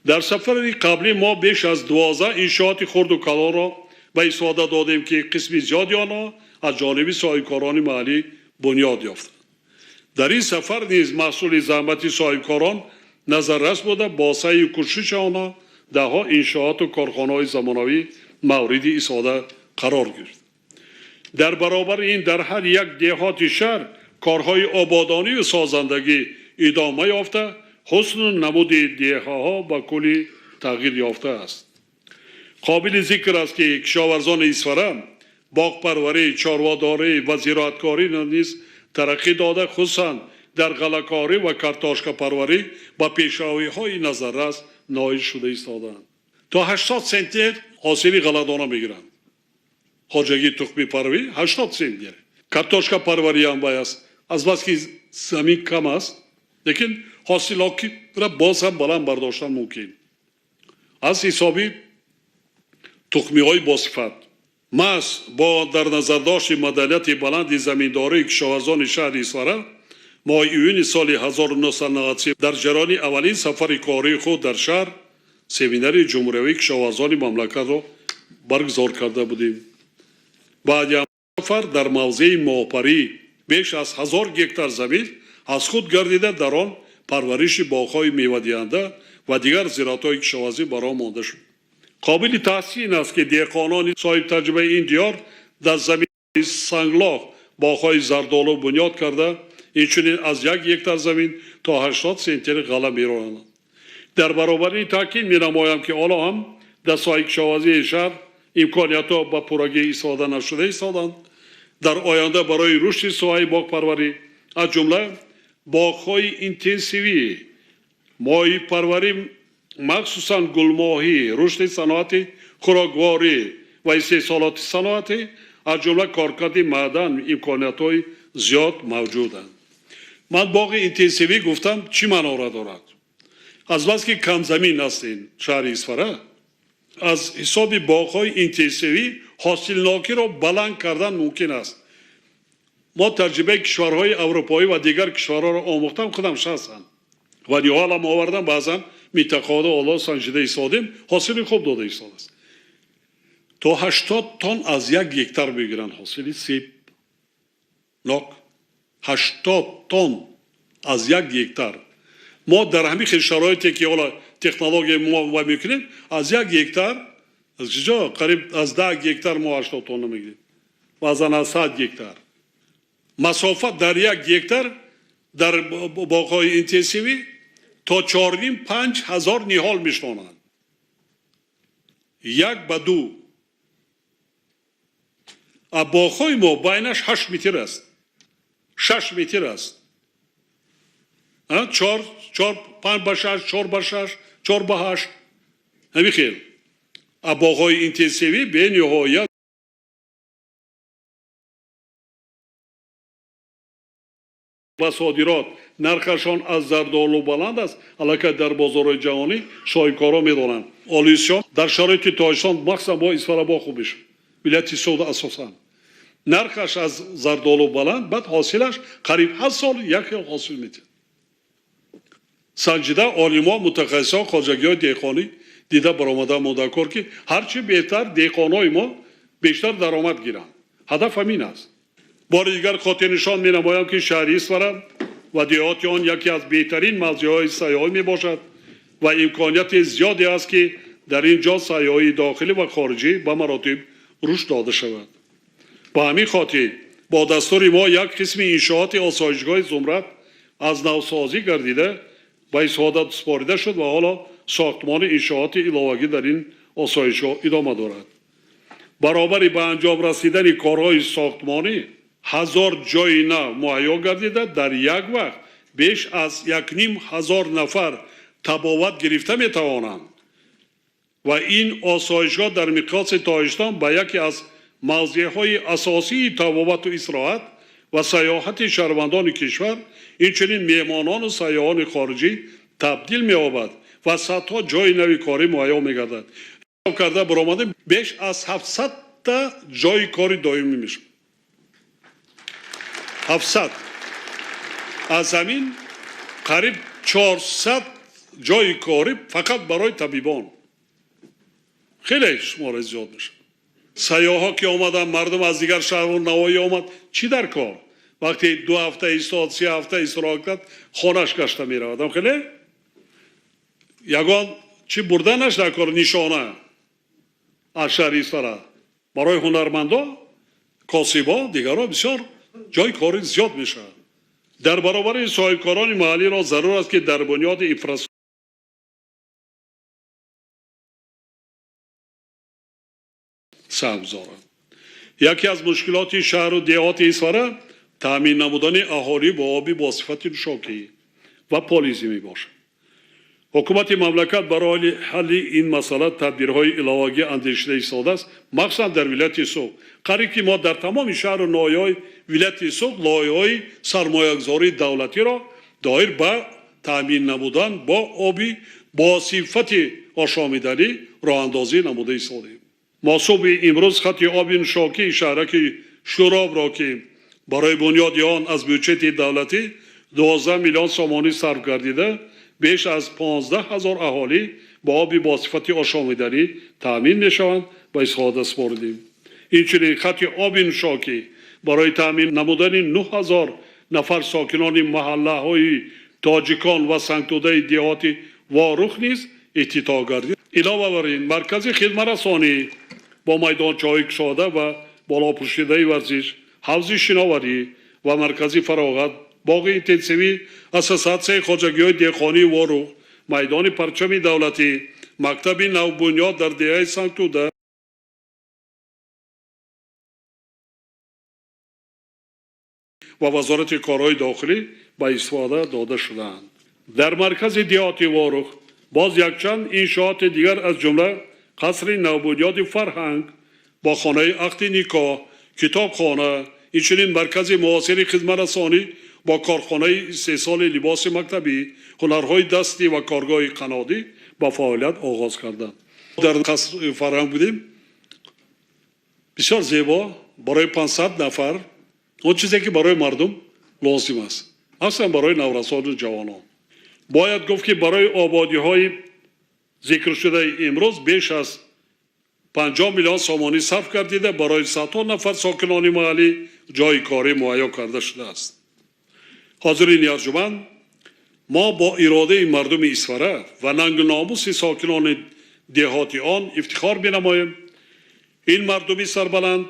дар сафари қаблӣ мо беш аз 12 иншооти хурду калонро ба истифода додем ки қисми зиёди онҳо аз ҷониби соҳибкорони маҳаллӣ бунёд ёфтанд. дар ин сафар низ маҳсули заҳмати соҳибкорон назаррас буда бо саъю кӯшиши онҳо даҳҳо иншооту корхонаҳои замонавӣ мавриди истифода қарор гирифт. дар баробари ин дар ҳар як деҳоти шаҳр корҳои ободонию созандагӣ идома ёфта ҳусну намуди деҳаҳо ба кулли тағйир ёфтааст. қобили зикр аст ки кишоварзони Исфара боғпарварӣ, чорводорӣ ва зироаткорӣ низ тараққӣ дода хусусан дар ғалакорӣ ва картошкапарварӣ ба пешравиҳои назаррас ноил шуда истоданд. то 80 сентнер ҳосили ғаладона мегиранд. хоҷагӣ тухми парварӣ 80 сентнер. картошкапарварӣ ҳам бай аст. азбас ки замин кам аст, лекин ҳосилотро боз ҳам баланд бардоштан мумкин. аз ҳисоби тухмиҳои босифат. маҳз бо дар назардошти маданияти баланди заминдории кишоварзони шаҳри Исфара моҳи июни соли 1993 дар ҷараёни аввалин сафари кории худ дар шаҳр семинари ҷумҳуриявии кишоварзони мамлакатро баргузор карда будем. баъди сафар дар мавзеи моҳпарӣ беш аз 1000 гектар замин аз худ гардида дар он парвариши боғҳои мевадиҳанда ва дигар зироатҳои кишоварзӣ баро монда шуд. қобили таҳсин аст ки деҳқонони соҳибтаҷрибаи ин диёр дар замини санглоғ боғҳои зардолу бунёд карда инчунин аз 1 гектар замин то 80 сентнер ғала меронанд. дар баробари ин таъкид менамоям ки ҳоло ҳам дар соҳаи кишоварзии шаҳр имкониятҳо ба пуррагӣ истифода нашуда истоданд. дар оянда барои рушди соҳаи боғпарварӣ аз ҷумла боғҳои интенсивӣ, моҳипарварӣ махсусан гулмоҳӣ, рушди саноати хӯрокворӣ ва истеҳсолоти саноатӣ аз ҷумла коркарди маъдан имкониятҳои зиёд мавҷуданд. ман боғи интенсивӣ гуфтам чӣ маъноро дорад? азбас ки камзамин аст ин шаҳри Исфара, аз ҳисоби боғҳои интенсивӣ ҳосилнокиро баланд кардан мумкин аст. мо таҷрибаи кишварҳои аврупоӣ ва дигар кишварҳоро омӯхтам худам шахсан ва ниҳолам овардам баъзан минтақаҳоро оло санҷида истодем, ҳосили хуб дода истодааст. то 80 тонн аз 1 гектар мегиранд ҳосили себ нок. 80 тонн аз 1 гектар. мо дар ҳамин хел шароите ки ҳола технология мо ва мекунем аз 1 гектар аз ҷо қариб аз 10 гектар мо 80 тонна мегирем. баъзан аз 100 гектар. масофа дар 1 гектар дар боғҳои интенсивӣ то 4,5-5 ҳазор ниҳол мешонанд. 1 ба 2. а боғҳои мо байнаш 8 метр аст. 6 метр аст. 4, 5 ба 6, 4 ба 6, 4 ба 8. ҳамин хел. а боғҳои интенсивӣ бениҳоят ба содирот нархашон аз зардолу баланд аст. аллакай дар бозорҳои ҷаҳонӣ соҳибкорон медонанд آلیسیون در شرایط تاجیکستان مخصوصا با اسفارا با خوبش ولایت سود اساسا نرخش از زردالو بلند بعد حاصلش قریب 7 سال یک حاصل میده سنجیده عالما متخصصا خواجگی‌های دهقانی دیده برآمده مدکر که هرچی بهتر دهقانای ما بیشتر درآمد گیرند هدف همین است بار دیگر خاطر نشان می نمایم که شهری اسفارا و دیهات آن یکی از بهترین موضع‌های سیاحی می باشد و امکانیت زیادی است که در اینجا سیاحی داخلی و خارجی به مراتب رشد داده شود به همین خاطر با دستور ما یک قسم انشاءات آسایشگاه زمرد از نوسازی گردیده به استفاده سپارده شد و حالا ساختمان انشاءات علاوگی در این آسایشگاه ادامه دارد برابر به انجام رسیدن کارهای ساختمانی 1000 جای نو مهیا گردیده در یک وقت بیش از 1500 نفر تبابت گرفته می توانند و این آسایشگاه در مقیاس تاجیکستان به یکی از موضعهای اساسی تبابت و استراحت و سیاحت شهروندان کشور اینچنین مهمانان و سیاحان خارجی تبدیل می یابد و صدها جای نوی کاری مهیا می گردد کرده برآمده بیش از 700 تا جای کاری دائمی میشه 700 از همین قریب 400 جای کاری فقط برای طبیبان خیلی شماره زیاد میشه سیاحا که آمدن مردم از دیگر شهر و نواحی آمد چی در کار وقتی 2 هفته ایستاد 3 هفته استراحت کرد خانه‌اش گشته میرود خیلی یگان چی بردنش در کار نشانه از شهر اسفارا برای هنرمندا کاسبا دیگرها بسیار جای کاری زیاد میشه در برابر صاحبکاران محلی را ضرور است که در بنیاد انفراستراکچور سهم گذارند یکی از مشکلات شهر و دیهات اسفارا تامین نمودن اهالی با آبی با صفت نوشابه و پالیزی می باشد حکومت مملکت برای حل این مسئله تدبیرهای علاوگی اندیشیده ایستاده است مخصوصا در ولایت سوق قریب که ما در تمام شهر و ناحیه‌های ولایت سوق لایحه‌های سرمایه‌گذاری دولتی را دایر به تامین نمودن با آبی با صفت آشامیدنی راه اندازی نموده ایستادیم ما صبح امروز خط آب نوشابه شهرک شوراب را که برای بنیاد آن از بودجه دولتی 12 میلیون سومانی صرف گردیده بیش از 15,000 اهالی با آبی با صفت آشامیدنی تامین میشوند و استفاده سپردیم اینچنین خط آب نوشابه برای تامین نمودن 9,000 نفر ساکنان محله های تاجیکان و سنگتوده دیهات واروخ نیز افتتاح گردید علاوه بر این مرکز خدمت رسانی با میدانچه های کشاده و بالا پوشیده ورزش حوض شناوری و مرکزی فراغت باغ اینتنسیوی اساسات خواجگی‌های دهقانی وروح میدان پرچم دولتی مکتب نوبنیاد در دیه سنگتوده و وزارت کارهای داخلی به استفاده داده شدند در مرکز دیهات واروح باز یکچند انشاءات دیگر از جمله قصر نوبنیاد فرهنگ با خانه عقد نکاح کتابخانه اینچنین مرکز معاصر خدمت رسانی با کارخانه استحصال لباس مکتبی هنرهای دستی و کارگاه قنادی با فعالیت آغاز کردند در قصر فرهنگ بودیم بسیار زیبا برای 500 نفر اون چیزی که برای مردم لازم است اصلا برای نورسان و جوانان باید گفت که برای آبادی های ذکر شده امروز بیش از 50 میلیون سومانی صرف گردیده برای 100 نفر ساکنان محلی جای کاری مهیا کرده شده است حاضرین ارجمند ما با اراده مردم اسفاره و ننگ ناموس ساکنان دیهاتی آن افتخار می‌نماییم این مردمی سربلند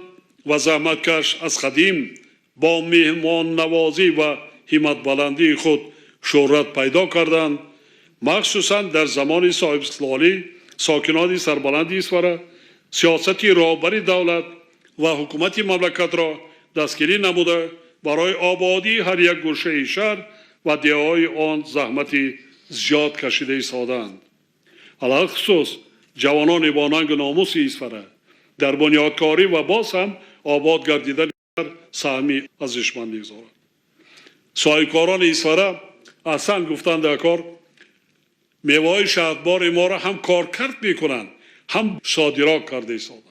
و زحمتکش از قدیم با مهمان نوازی و همت بلندی خود شهرت پیدا کردند مخصوصا در زمان صاحب استقلالی ساکنان سربلند اسفاره سیاستی راهبری دولت و حکومت مملکت را دستگیری نموده برای آبادی هر یک گوشه شهر و دیههای آن زحمتی زیاد کشیده ایستادند علاوه خصوص جوانان با ننگ و ناموس اسفاره در بنیادکاری و باز هم آباد گردیدن سهمی ارزشمند می‌گذارد صاحبکاران اسفاره اصلا گفتند در کار میوه شهدبار ما را هم کارکرد میکنند هم صادرات کرده ایستادند.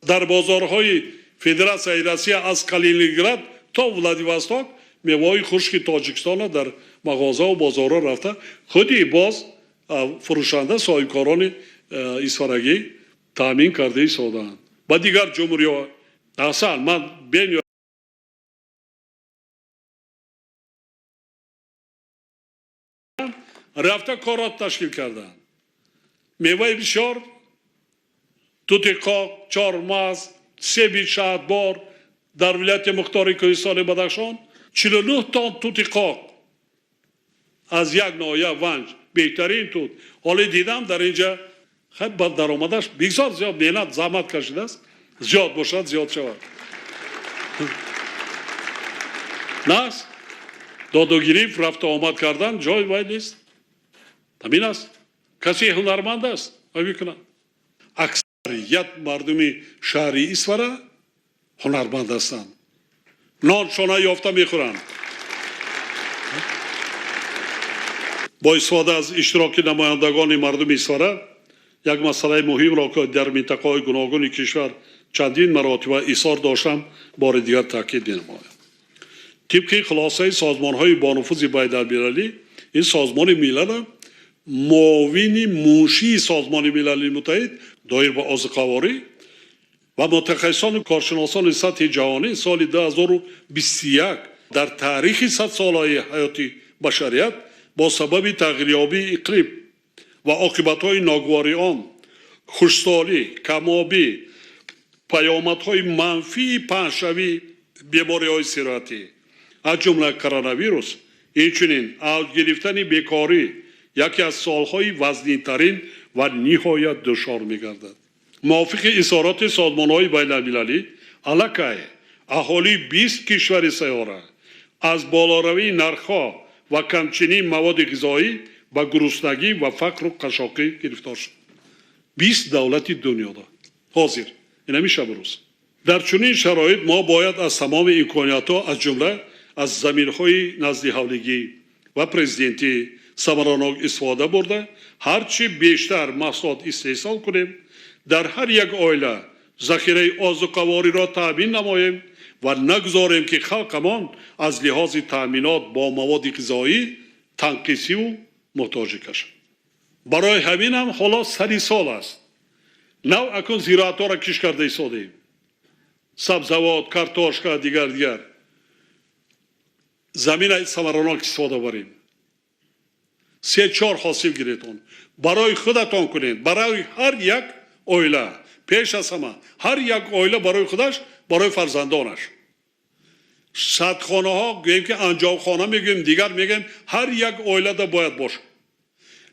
در بازارهای فدراسیای روسیه از کالینینگراد تا ولادیواستوک میوه خشک تاجیکستان در مغازه و بازارها رفته خودی باز فروشنده صاحبکاران исфараги تامین کرده ایستادند. با دیگر جمهوری‌ها اصلا من بین رفته کارات تشکیل کردند. میوه بسیار توتیقاق، چهارمغز، سیب شهدبار در ولایت مختار کوهستان بدخشان 49 تن توتیقاق از یک ناحیه ونج بهترین توت. حالا دیدم در اینجا خیلی با درآمدش بسیار زیاد محنت زحمت کشیده است. زیاد باشد زیاد شود. نه داد و گریف رفت و آمد کردن جای باید نیست. همین است. کسی هنرمند است. میکنه. اکثریت مردمی شهری исфара هنرمند هستند. نانشانه یافته میخورند. با استفاده از اشتراک نمایندگان مردم исфара یک مسئله مهم را که در منطقه‌های گوناگون کشور چندین مراتب ایثار داشتم بار دیگر تاکید نمایم. طبق خلاصه سازمان‌های با نفوذ بین‌المللی این سازمان ملل معاون منشی سازمان ملل متحد دایر به آذوقه‌واری و متخصصان کارشناسان سطح جهانی سال 2021 در تاریخ 100 ساله حیاتی بشریت با سبب تغییریابی اقلیم و عاقبت‌های ناگواری آن خشکسالی، کم‌آبی، پیامدهای منفی پنجشوی بیماری‌های صحتی از جمله کرونا ویروس اینچنین اوج گرفتن بیکاری یکی از سالهای وزنی‌ترین و نهایت دشوار می‌گردد. موافق اظهارات سازمان‌های بین‌المللی علاقه اهالی 20 کشور سیاره از بالاروی نرخ‌ها و کمچینی مواد غذایی با گرسنگی و فقر و قشاقی گرفتار شد. 20 دولت دنیادا حاضر این میشه بروز. در چنین شرایط ما باید از تمام امکانیات‌ها از جمله از زمین‌های نزد حولگی و پرزیدنتی ثمراناک استفاده برده هرچی بیشتر محصولات استحصال کنیم در هر یک عائله ذخیره آذوقه‌واری را تامین نماییم و نگذاریم که خلقمان از لحاظ تامینات با مواد غذایی تنقیصی و محتاجی کشند. برای همین هم حالا سری سال است. نو اکن زراعت‌ها را کش کرده ایستادیم. سبزوات، کارتوشکا دیگر زمین ثمراناک استفاده بریم. 3-4 حاصل گیرتون برای خودتان کنید، برای هر یک عائله پیش از همه هر یک عائله برای خودش برای فرزندانش. صدخانه ها گوییم که انجام خانه میگیم دیگر میگیم هر یک عائله دا باید باشه.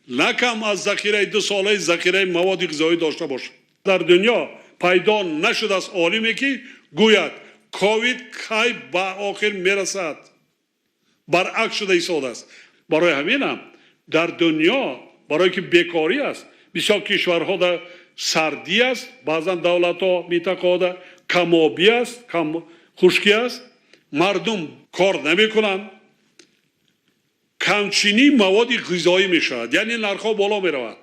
نه کم از ذخیره 2 ساله ذخیره مواد غذایی داشته باشه. در دنیا پیدا نشده است عالمی که گوید کووید کی به آخر میرسد. برعکس شده ایستاده است. برای همین هم در دنیا برای که بیکاری است بسیار کشورها در سردی است، بعضا دولت ها منطقه در کمابی است، کم خشکی است، مردم کار نمی کنند، کمچینی مواد غذایی می شود، یعنی نرخ بالا می رود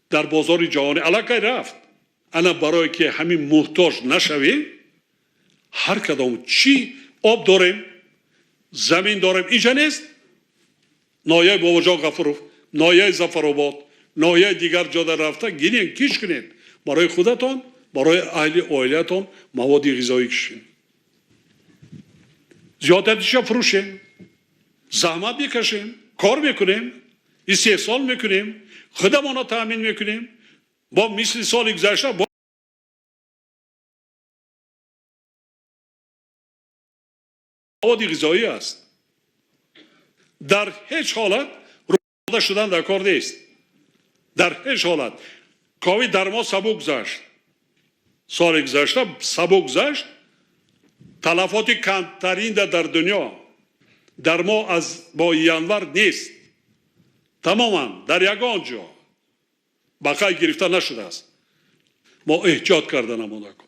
در بازار جهانی. علاقه رفت انا برای که همین محتاج نشویم هر کدام چی آب داریم زمین داریم اینجا نیست نایه باباجان غفروف نایه زفرآباد نایه دیگر جا در رفته گیرین کش کنین برای خودتان برای اهل عائلتان مواد غذایی کشین زیادتش فروشین زحمت میکشیم کار میکنیم استحصال میکنیم خودمان را تامین میکنیم با مثل سال گذشته مواد غذایی است در هیچ حالت روده شدن در کار نیست در هیچ حالت کووید در ما سبک گذشت سال گذشته سبک گذشت تلفات کمترین در دنیا در ما از با ینور نیست تماما در یگان جا بقای گرفته نشده است ما احجاط کرده نمانده کن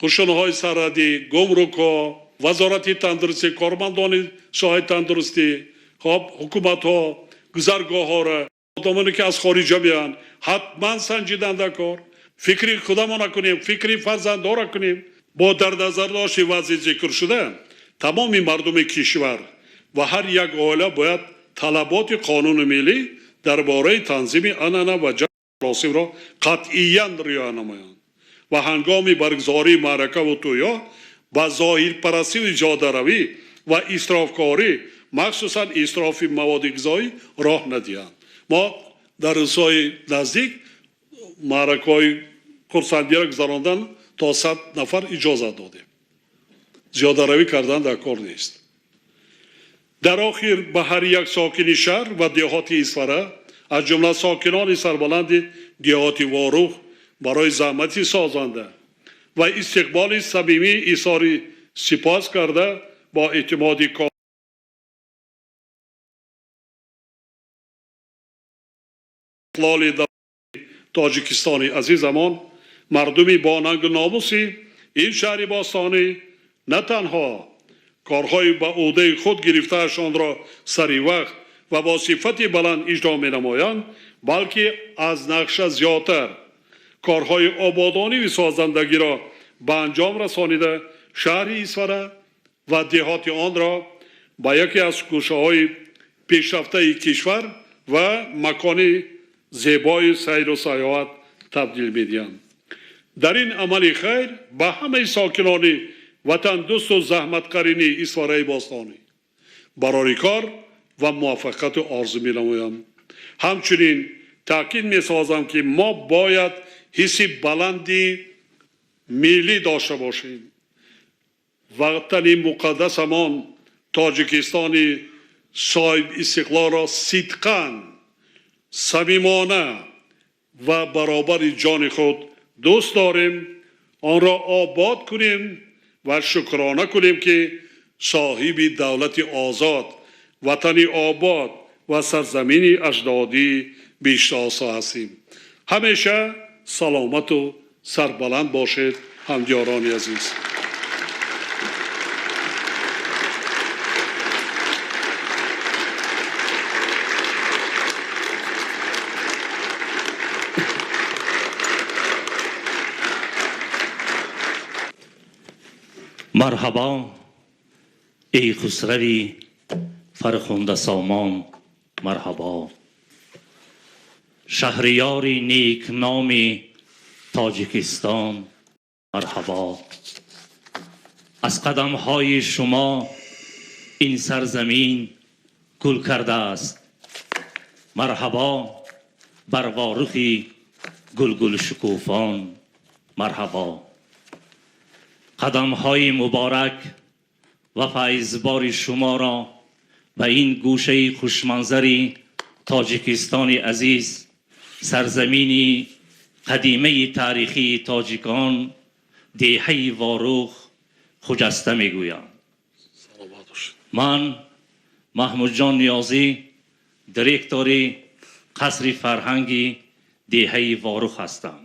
قشنه های سرحدی گمرک ها وزارت تندرستی کارمندان شاهد تندرستی خب حکومت ها گذرگاه ها را آدمانی که از خارج بیان حتما سنجیدنده کار فکری خودمون کنیم فکری فرزندان را کنیم با در نظر داشت وضع ذکر شده تمام مردم کشور و هر یک عائله باید طلبات قانون ملی درباره تنظیم عنعنه و جشن مراسم را قطعیاً رعایت نمایند و هنگام برگزاری معرکه و تویا با ظاهر پرستی و اجاده روی و اسرافکاری مخصوصا اسراف مواد غذایی راه ندهند. ما در روزهای نزدیک معرکه‌های خرسندی را گذراندن تا 100 نفر اجازه دادیم. زیاده روی کردن در کار نیست. در آخر به هر یک ساکن شهر و دهات اسفاره از جمله ساکنان سربلند دهات واروح برای زحمتی سازنده و استقبال صمیمی اظهار سپاس کرده با اعتماد کامل تاجیکستانی عزیزمان مردمی با ننگ و ناموسی این شهر باستانی نه تنها کارهای به عهده خود گرفتهشان را سری وقت و با صفت بلند اجرا می نمایند بلکه از نقشه زیادتر کارهای آبادانی و سازندگی را به انجام رسانیده شهر اسفاره و دهات آن را به یکی از گوشه‌های پیشرفته کشور و مکان زیبای سیر و سیاحت تبدیل می‌دهند. در این عمل خیر به همه ساکنان وطن دوست و زحمت قرینی اسفاره باستانی برای کار و موفقیت آرزو می‌نمایم. همچنین تاکید می‌سازم که ما باید حس بلندی ملی داشته باشیم. وطن مقدسمان تاجیکستان صاحب استقلال را صدقاً صمیمانه و برابر جان خود دوست داریم آن را آباد کنیم و شکرانه کنیم که صاحب دولت آزاد وطن آباد و سرزمین اجدادی بیشتاسا هستیم. همیشه سلامت و سربلند باشید همدیاران عزیز. مرحبا ای خسروی فرخنده سامان مرحبا شهریاری نیک نامی تاجیکستان مرحبا از قدم های شما این سرزمین گل کرده است مرحبا بر واروخی گل شکوفان مرحبا قدم های مبارک و فیضبار شما را به این گوشه خوشمنظری تاجیکستان عزیز سرزمینی قدیمه تاریخی تاجیکان دهه واروخ خجسته میگویم. من محمود جان نیازی دیرکتوری قصر فرهنگی دهه واروخ هستم.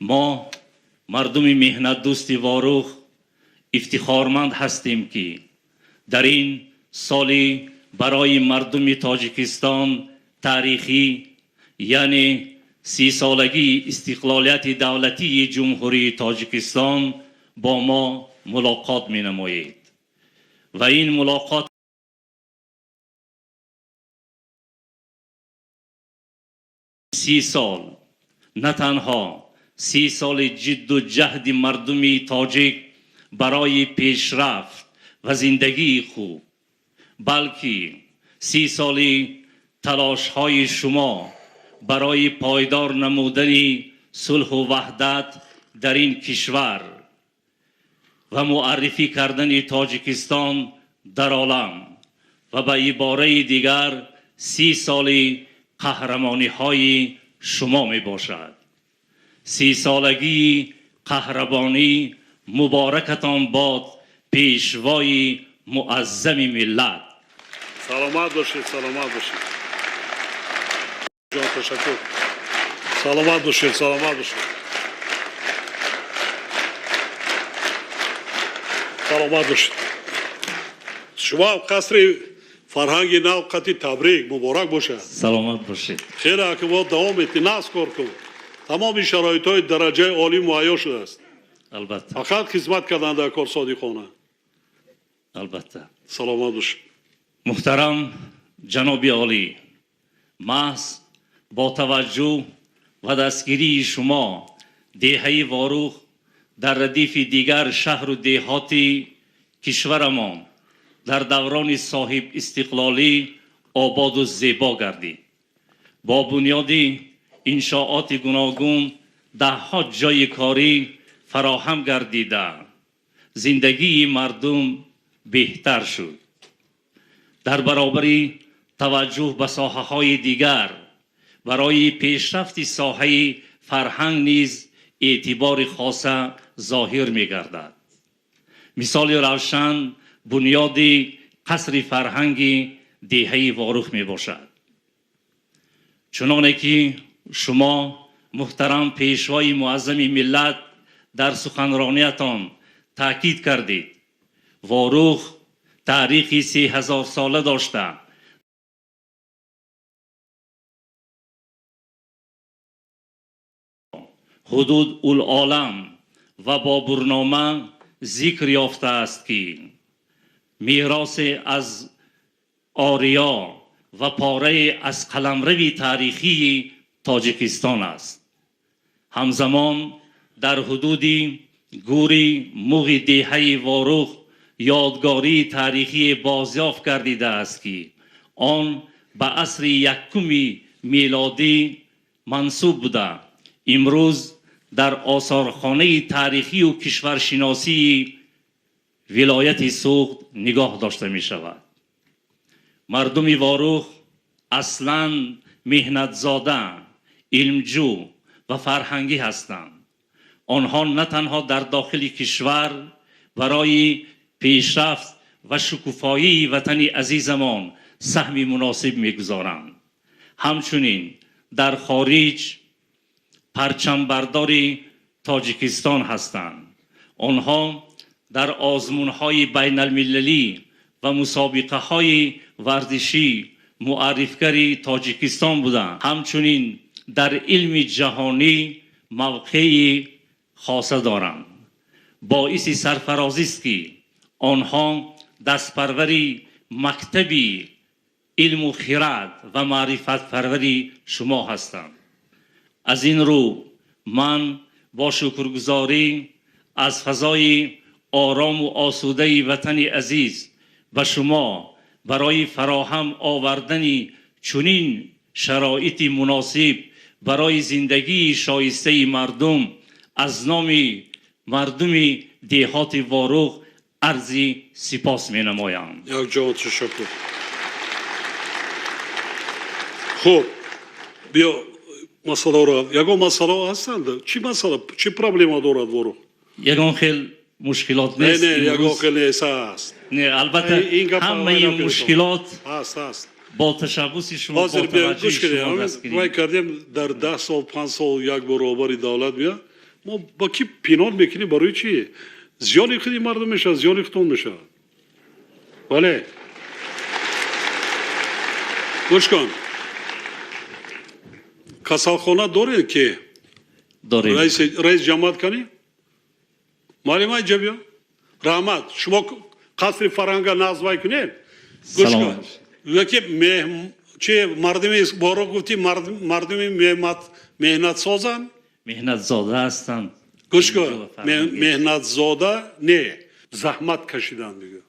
ما مردم مهنت دوست واروخ افتخارمند هستیم که در این سالی برای مردم تاجیکستان تاریخی یعنی 30 سالگی استقلالیت دولتی جمهوری تاجیکستان با ما ملاقات می نمایید و این ملاقات 30 سال نه تنها 30 سال جد و جهد مردم تاجیک برای پیشرفت و زندگی خوب بلکه 30 سالی تلاش های شما برای پایدار نمودن صلح و وحدت در این کشور و معرفی کردن تاجیکستان در عالم و به عباره دیگر 30 سالی قهرمانی های شما می باشد. 30 سالگی قهرمانی مبارکتان باد پیشوای معظم ملت. سلامت باشید سلامت باشید جان تشکر سلامت باشید سلامت باشید سلامت باشید. شما قصر فرهنگ نو قطعی تبریک مبارک باشه. سلامت باشید. خیلی که با دوام اتناس کار کن. تمام شرایط های درجه عالی مهیا شده است. البته. فقط خدمت کردن در کار صادقانه. البته. سلامت باشه. محترم جناب عالی، محض با توجه و دستگیری شما دهه واروح در ردیف دیگر شهر و دهاتی کشورمان در دوران صاحب استقلالی آباد و زیبا گردید. با بنیاد انشاءات گوناگون دهها جای کاری فراهم گردیده زندگی مردم بهتر شد. در برابر توجه به ساحه‌های دیگر برای پیشرفت ساحه فرهنگ نیز اعتبار خاص ظاهر می‌گردد. مثال روشن بنیاد قصر فرهنگی دهه واروح میباشد. چنانه که شما محترم پیشوای معظم ملت در سخنرانیتان تاکید کردید، واروح تاریخی 3000 ساله داشته. حدود العالم و با برنامه ذکر یافته است که میراث از آریا و پاره از قلمرو تاریخی تاجیکستان است. همزمان در حدود گوری موغ دهه واروح یادگاری تاریخی بازیافت گردیده است که آن به عصر یکم میلادی منسوب بوده. امروز در آثارخانه تاریخی و کشورشناسی ولایت سوخت نگاه داشته می شود. مردم واروح اصلاً مهنت زاده، علمجو و فرهنگی هستند. آنها نه تنها در داخل کشور برای پیشرفت و شکوفایی وطن عزیزمان سهم مناسب می‌گذارند، همچنین در خارج پرچم برداری تاجیکستان هستند. آنها در آزمون‌های بین المللی و مسابقه‌های ورزشی معرفی‌گر تاجیکستان بودند. همچنین در علم جهانی موقعی خاصه دارند. باعث سرفرازی است که آنها دستپروری مکتبی علم و خرد و معرفت پروری شما هستند. از این رو من با شکرگزاری از فضای آرام و آسوده وطن عزیز و شما برای فراهم آوردن چنین شرایط مناسب برای زندگی شایسته مردم از نام مردم دهات واروح عرض سپاس می نمایم. یک جا تشکر. خوب بیا مسئله را یگان مسئله هستند. چی مسئله چی پرابلم دارد واروح؟ یگان خیلی مشکلات نیست. نه یگان خیلی است. نه البته همه این مشکلات است. با تشبوس شما با توجه شما دستگیری. ما کردیم در 10 سال 5 سال یک برابر دولت بیا ما با کی پینات میکنیم برای چی؟ زیانی خودی مردم میشه، زیانی خودتون میشه. بله. گوش کن. کسالخانه دارید که داریم. رئیس جماعت کنی؟ معلومه جبیا. رحمت شما قصر فرهنگ نازوای کنید. گوش کن. وقتی چه مردمی بارو گفتی مردمی مهنت سازن؟ مهنت زاده هستند. گوش کن. مهنت زاده نه، زحمت کشیدن دیگه.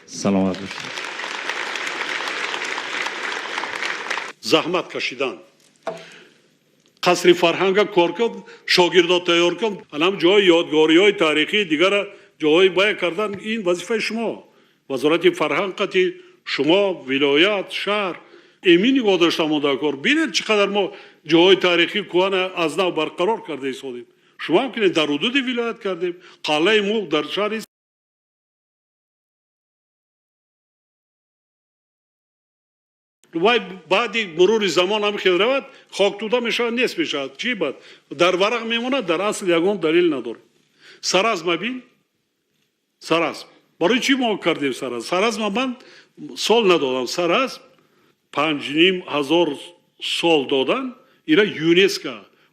سلامت باشید. زحمت کشیدن. قصر فرهنگ کار کرد، شاگردان تیار کرد، الان جای یادگاری‌های تاریخی دیگر جای باید کردن. این وظیفه شما. وزارت فرهنگ قطعی شما ولایت شهر امینی گذاشته مونده کار. ببینید چقدر ما جای تاریخی کوهن از نو برقرار کرده ایستادیم. شما هم که در حدود ولایت کردیم. قلعه موغ در شهر وای بعد مرور زمان هم خیلی رود خاک توده میشه نیست میشه. چی بعد در ورق میمونه در اصل یگان دلیل نداره. سرازم ببین سرازم برای چی ما کردیم سرازم؟ سرازم من سال ندادم سر است 5,500 سال دادن اینا یونسکو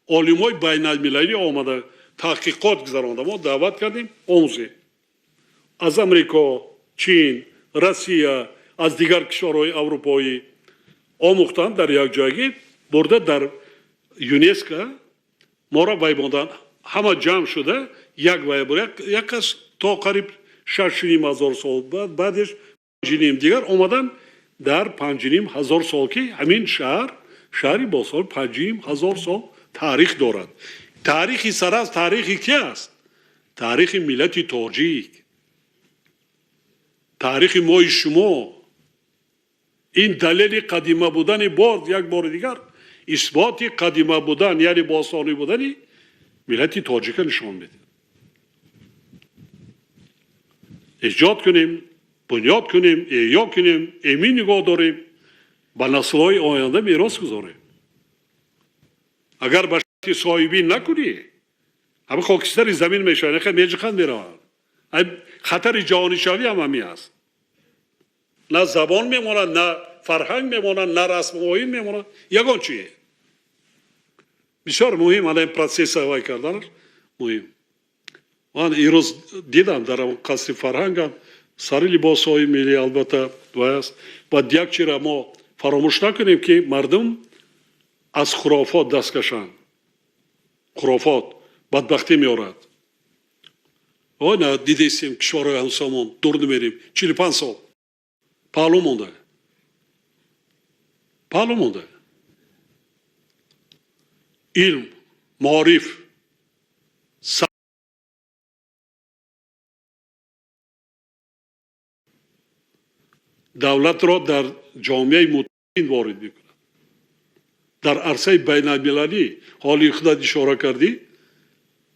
عالمای بین المللی آمده تحقیقات گذرانده ما دعوت کردیم آموزه از امریکا چین روسیه از دیگر کشورهای اروپایی آموختن در یک جایی برده در یونسکو ما را ویباندن همه جمع شده یک ویبر یک کس تا قریب 6,500 سال بعدش 5,500 دیگر آمدن در 5,500 سال که همین شهری با سال 5,500 سال تاریخ دارد تاریخی سر از تاریخی که است تاریخ ملت تاجیک تاریخ ما شما این دلیل قدیمه بودن باز یک بار دیگر اثبات قدیمه بودن یعنی باستانی بودن ملت تاجیک نشان میده ایجاد کنیم بنیاد کنیم احیا کنیم امین نگاه داریم با نسل‌های آینده میراث گذاریم اگر به شرط صاحبی نکنی همه خاکستر زمین میشن خیلی میجخند میرن خطر جهانی شوی هم همی است نه زبان میمونن نه فرهنگ میمونن نه رسم و آیین میمونن یگان چیه بسیار مهم الان پروسس وای کردن مهم من ایروز دیدم در قصد فرهنگم سر لباس های ملی البته است و یک چیز را ما فراموش نکنیم که مردم از خرافات دست کشند خرافات بدبختی میارد آه نه دیدیم کشورهای همسایمون دور نمیریم 45 سال پالو مونده علم معارف دولت را در جامعه متمدن وارد میکند در عرصه بین المللی حالی خودت اشاره کردی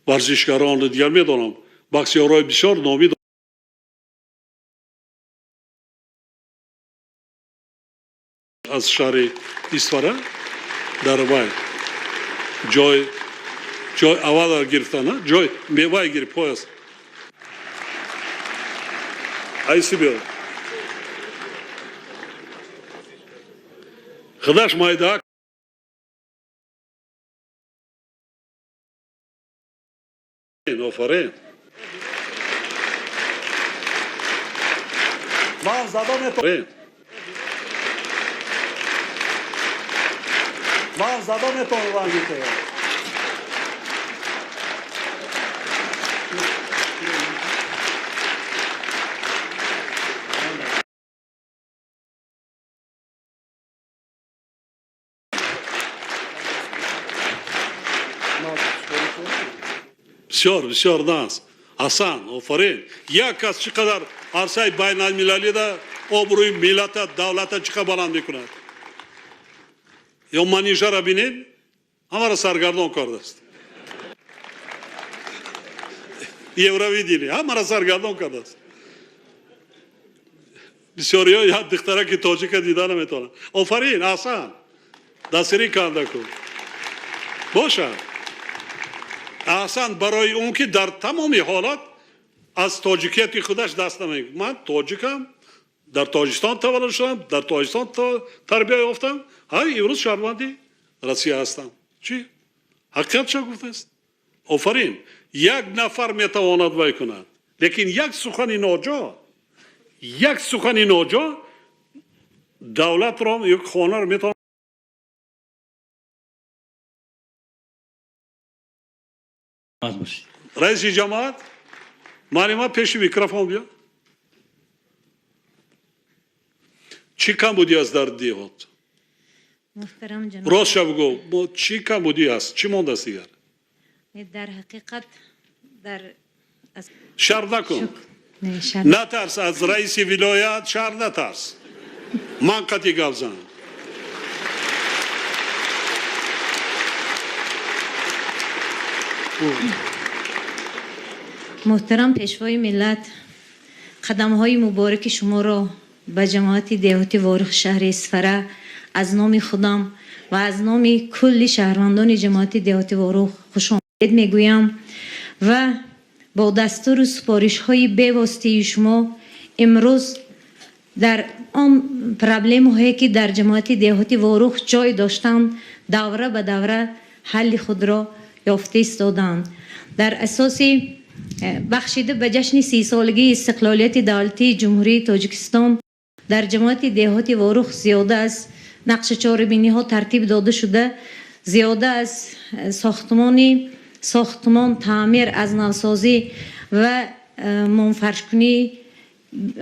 ورزشکاران دیگر میدانم بخشیارهای بسیار نامی از شهر اسفاره در وای جای اول گرفتن جای میوه گرفت پایست ایسی بیاد خداش مایده آفرین من زدم تو رنگیته بسیار دانست حسن آفرین یک کس چقدر عرصه بین المللی ده آبروی ملت دولت چقدر بلند میکند یا منیجر را بینید همه را سرگردان کرده است یوروی دینی همه را سرگردان کرده است بسیاری ها یاد دختره که تاجیک دیدن نمیتونن آفرین حسن دستری کنده کن باشه احسن برای اون که در تمام حالات از تاجیکیت خودش دست نمیگیره من تاجیکم در تاجیکستان تولد شدم در تاجیکستان تربیت یافتم های امروز شهروند روسیه هستم چی حقیقت چه گفته است آفرین یک نفر میتواند وای کند لیکن یک سخن ناجا دولت را یک خانه را میتواند رئیس جماعت معلومات پیش میکروفون بیا چی کم بودی از در دیهات محترم جناب راست شو بگو چی کم بودی است چی مونده است دیگر در حقیقت در شر نکن نترس از رئیس ولایت شر نترس من قطعی گپ زنم محترم پیشوای ملت قدم های مبارک شما را به جماعت دهاتی واروخ شهر اسفاره از نام خودم و از نام کل شهروندان جماعت دهاتی واروخ خوش آمدید میگویم و با دستور و سپارش های بی‌واسطه شما امروز در آن پرابلم هایی که در جماعت دهاتی وروح جای داشتند دوره به دوره حل خود را یافته ایستادند. در اساس بخشیده به جشن 30 سالگی استقلالیت دولتی جمهوری تاجیکستان در جماعت دهاتی وروح زیاده از نقش چهاربینی ها ترتیب داده شده، زیاده از ساختمان تعمیر از نوسازی و منفرشکنی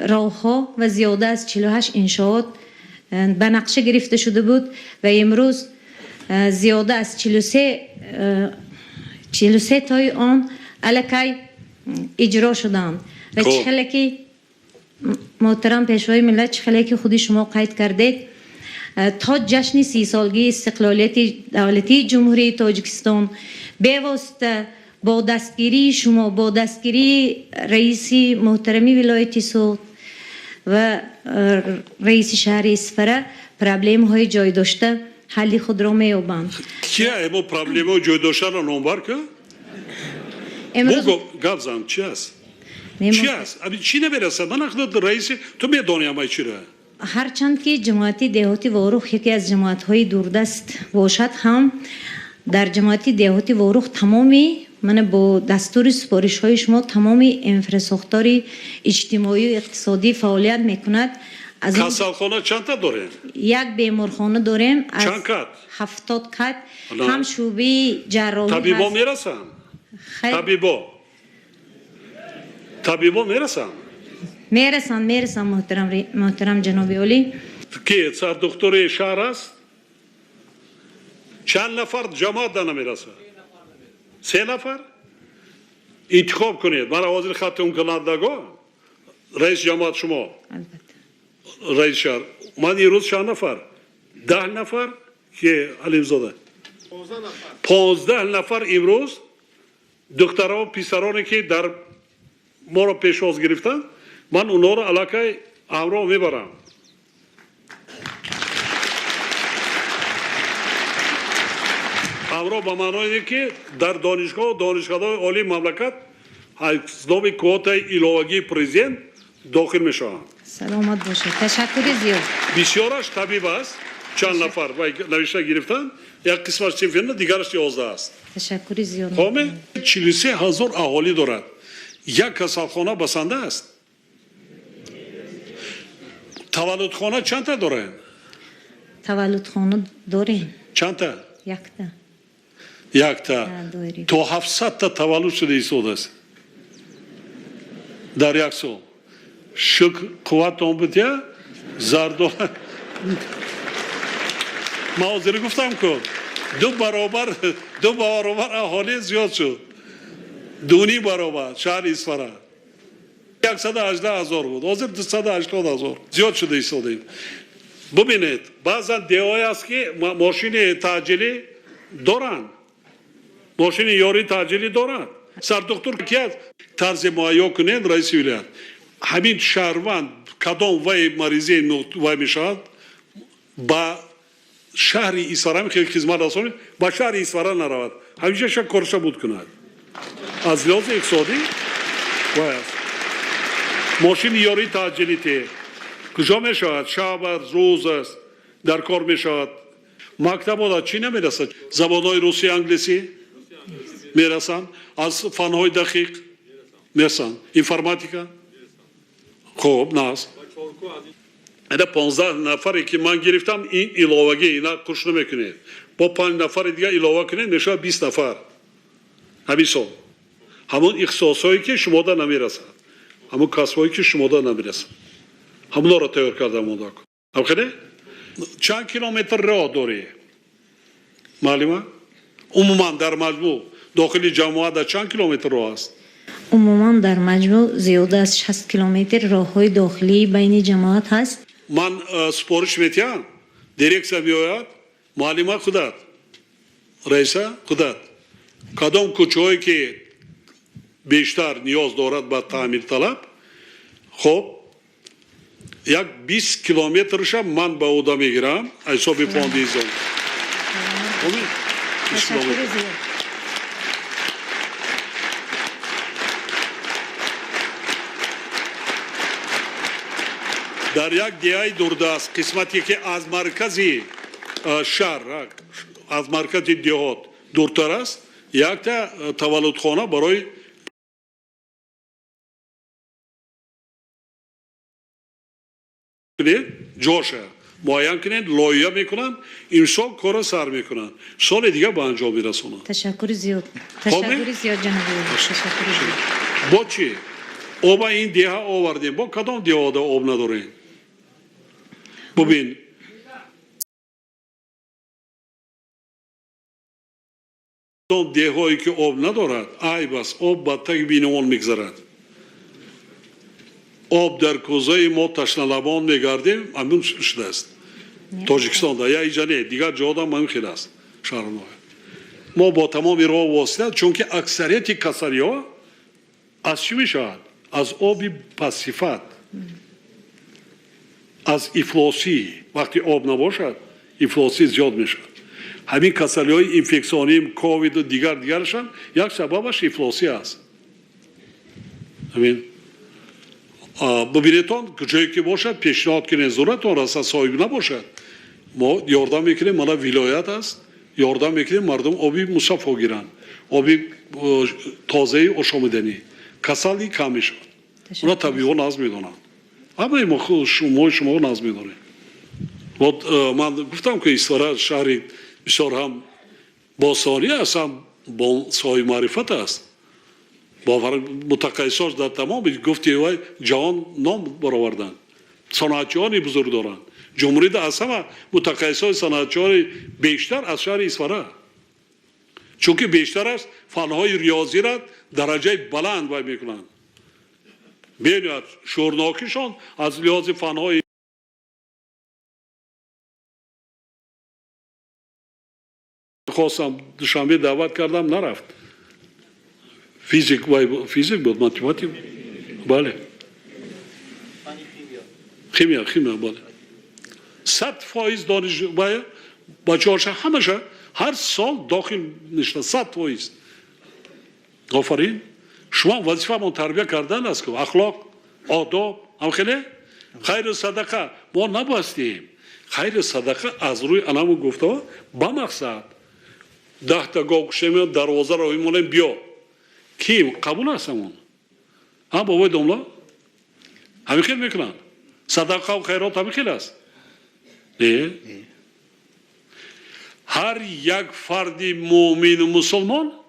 راه ها و زیاده از 48 انشاءات به نقشه گرفته شده بود و امروز زیاده از 43 تای آن الکی اجرا شدند و چخلی که محترم پیشوای ملت چخلی که خودی شما قید کردید تا جشن 30 سالگی استقلالیت دولتی جمهوری تاجیکستان به واسطه با دستگیری شما، با دستگیری رئیس محترمی ولایت سوت و رئیس شهر اسفاره پرابلم های جای داشته حل خود را می‌یابند. کیا ایمو پرابلم های جای داشته را نامبر که؟ گفت زن چی است؟ چی است؟ ابی چی نمیرسد؟ من اخداد رئیس تو میدانی همه چی را؟ هرچند که جماعت دهاتی وروح یکی از جماعت های دوردست باشد هم در جماعت دهاتی وروح تمامی من با دستور سپارش های شما تمامی انفراساختاری اجتماعی و اقتصادی فعالیت میکند. از کسالخانه چند تا داریم؟ یک بیمارخانه داریم از چند کت؟ 70 کت. هم شعبه جراحی هست. طبیبا میرسن؟ طبیبا میرسن محترم جناب عالی. که سر دکتر شهر است؟ چند نفر جماعت نمیرسه؟ 3 نفر؟ انتخاب کنید. من آوازی خط اون کنندگان رئیس جماعت شما رئیس شهر من این روز چند نفر؟ 10 نفر که علیم زاده 15 نفر امروز دخترها و پیسرانی که در ما را پیشواز گرفتن من اونا را علاقه همراه میبرم. همراه به معنای که در دانشگاه و دانشگاه‌های عالی مملکت نام کوتای ایلاوگی پرزیدنت داخل میشوند. سلامت باشه. تشکر زیاد. بسیارش طبیب است. چند نفر و نوشته گرفتن. یک قسمش سیمفینا دیگرش 11 است. تشکر زیاد. کامل 43,000 اهالی دارد. یک کسالخانه بسنده است. تولدخانه چند تا دارن؟ تولدخانه داریم. چند تا؟ یک تا. تا 700 تا تولد شده ایستاده است. در یک سال. شکر قوت آن بودیا زردو معاذری گفتم که دو برابر اهالی زیاد شد. 2.5 برابر شهر اسفاره 118,000 بود. حاضر 280,000 زیاد شده ایستاده. ببینید بعضا دیوای است که ماشین تعجیلی دارن. ماشین یاری تعجیلی دارن. سر دکتر که طرز معاینه کنند رئیس ولایت همین شهروند کدام وای مریضی وای میشد با شهر اسفاره که خدمت رسانید با شهر اسفاره نرود همیشه شک کارش بود کند از لحاظ اقتصادی وای است. ماشین یاری تعجیلی ته کجا میشود شب روز است در کار میشود. مکتب ها چی نمیرسد؟ زبانهای روسی انگلیسی میرسند. از فنهای دقیق میرسند. اینفرماتیکا خوب ناست. اینا 15 نفری که من گرفتم این علاوگی اینا کش نمیکنه. با 5 نفر دیگه علاوه کنه میشه 20 نفر. همین سال. همون اختصاصایی که شما دا نمیرسد. همون کسبایی که شما دا نمیرسد. همونا را تیار کردم اون داکن. همخیلی؟ چند کیلومتر راه داری؟ معلومه؟ عموما در مجموع داخلی جماعت چند کیلومتر راه است؟ عموما در مجموع زیاده از 60 کیلومتر راههای داخلی بین جماعت هست. من سپارش میتیم دیرکس بیاید معلومه خودت رئیسه خودت کدام کوچه‌ای که بیشتر نیاز دارد به تعمیر طلب خب یک 20 کیلومترش من به عهده میگیرم حساب فاندیزم. дар як диҳаи дурдаст қисмате ки аз маркази шаҳр аз маркази деҳот дуртар аст якта таваллудхона барои ҷоша муайян кунед лоиҳа мекунанд имсол корро сар мекунанд соли дига ба анҷом мерасонанд. Ташаккури зиёд. Ташаккури зиёд ҷаноби Ворух. Ташаккури зиёд. бо чӣ оба ин деҳа овардем бо кадом деҳода об надорем бубин кадом деҳое ки об надорад айб аст об ба таги биномон мегзарад об дар кӯзаи мо ташналабон мегардем амин шудааст тоҷикистонда я иҷа не дигар ҷоҳодам амин хел аст шаҳрноҳ мо бо тамоми роҳ восита чунки аксарияти касалиҳо аз чӣ мешавад аз оби пассифат аз ифлосӣ вақти об набошад ифлосӣ зиёд мешавад ҳамин касалиҳои инфексионӣ ковиду дигаршан як сабабаш ифлосӣ аст бубинедтон ҷое ки бошад пешниҳод кунед зурратон раса соҳиб набошад мо ёрдам мекунем мана вилоят аст ёрдам мекунем мардум оби мусаффо гиранд оби тозаи ошомиданӣ касали кам мешавад уна табиҳо назм медонанд ҳамаи мои шумо назм медонем ман гуфтам ки Исфара шаҳри бисёр ҳам босонӣ аст ҳам бо соҳиби маърифат аст мутақассисош дар тамоми гуфти вай ҷаҳон ном бароварданд саноатчиёни бузург доранд ҷумҳурида аз ҳама мутақассисои саноатчиёни бештар аз шаҳри Исфара чунки бештараш фанҳои риёзиро дараҷаи баланд вай мекунанд бинед шӯрнокишон аз лиҳози фанҳои хостам душанбе даъват кардам нарафт физик буд математик бале химия бале 100% дониш бачаҳоша ҳамаша ҳар сол дохил ништа 100%. офарин шумо вазифамон тарбия кардан аст ку ахлоқ одоб ҳамхеле хайру садақа мо набастем хайру садақа аз рӯи анамо гуфтаҳо ба мақсад 10 та гов кушем дарвозаро имонем биё ким қабул астамон бобои домла ҳамин хел мекунанд садақаву хайрот ҳамин хел аст ҳар як фарди муъмину мусулмон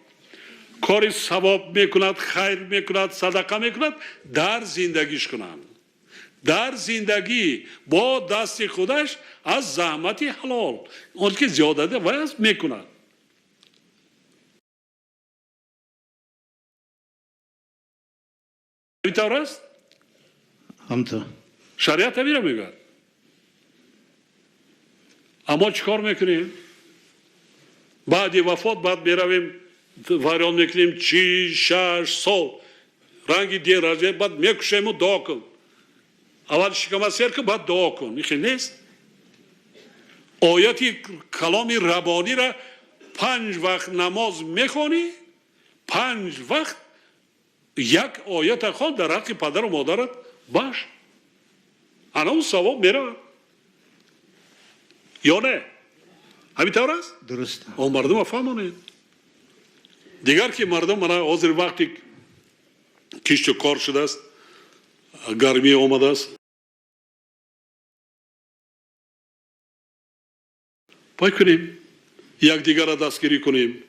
кори савоб мекунад хайр мекунад садақа мекунад дар зиндагиш кунад дар зиндагӣ бо дасти худаш аз заҳмати ҳалол он ки зиёдата вай аст мекунад اینطور است؟ همطور شریعت همین رو میگه اما چیکار میکنیم؟ بعد وفات بعد میرویم ویران میکنیم 6 سال رنگی دیر راجع بعد میکشیم و دعا کن اول شکم سیر که بعد دعا کن این نیست آیاتی کلامی ربانی را 5 وقت نماز میخونی 5 وقت یک آیت خوان در حق پدر و مادرت باش انا اون ثواب میره یا نه همینطور است درسته اون مردم فهمونید دیگر که مردم من حاضر وقتی کشت و کار شده است گرمی آمده است پای کنیم یک دیگر را دستگیری کنیم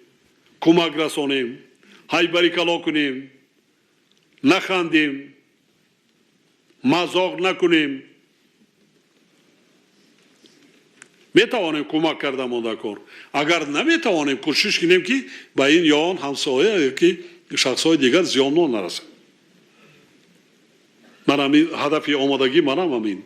کمک رسانیم های باریکلا کنیم نخندیم مذاق نکنیم میتوانیم کمک کردن مدکار اگر نمیتوانیم کوشش کنیم که با این یا آن همسایه که شخصهای دیگر زیان نرسه من همین هدف آمادگی منم همین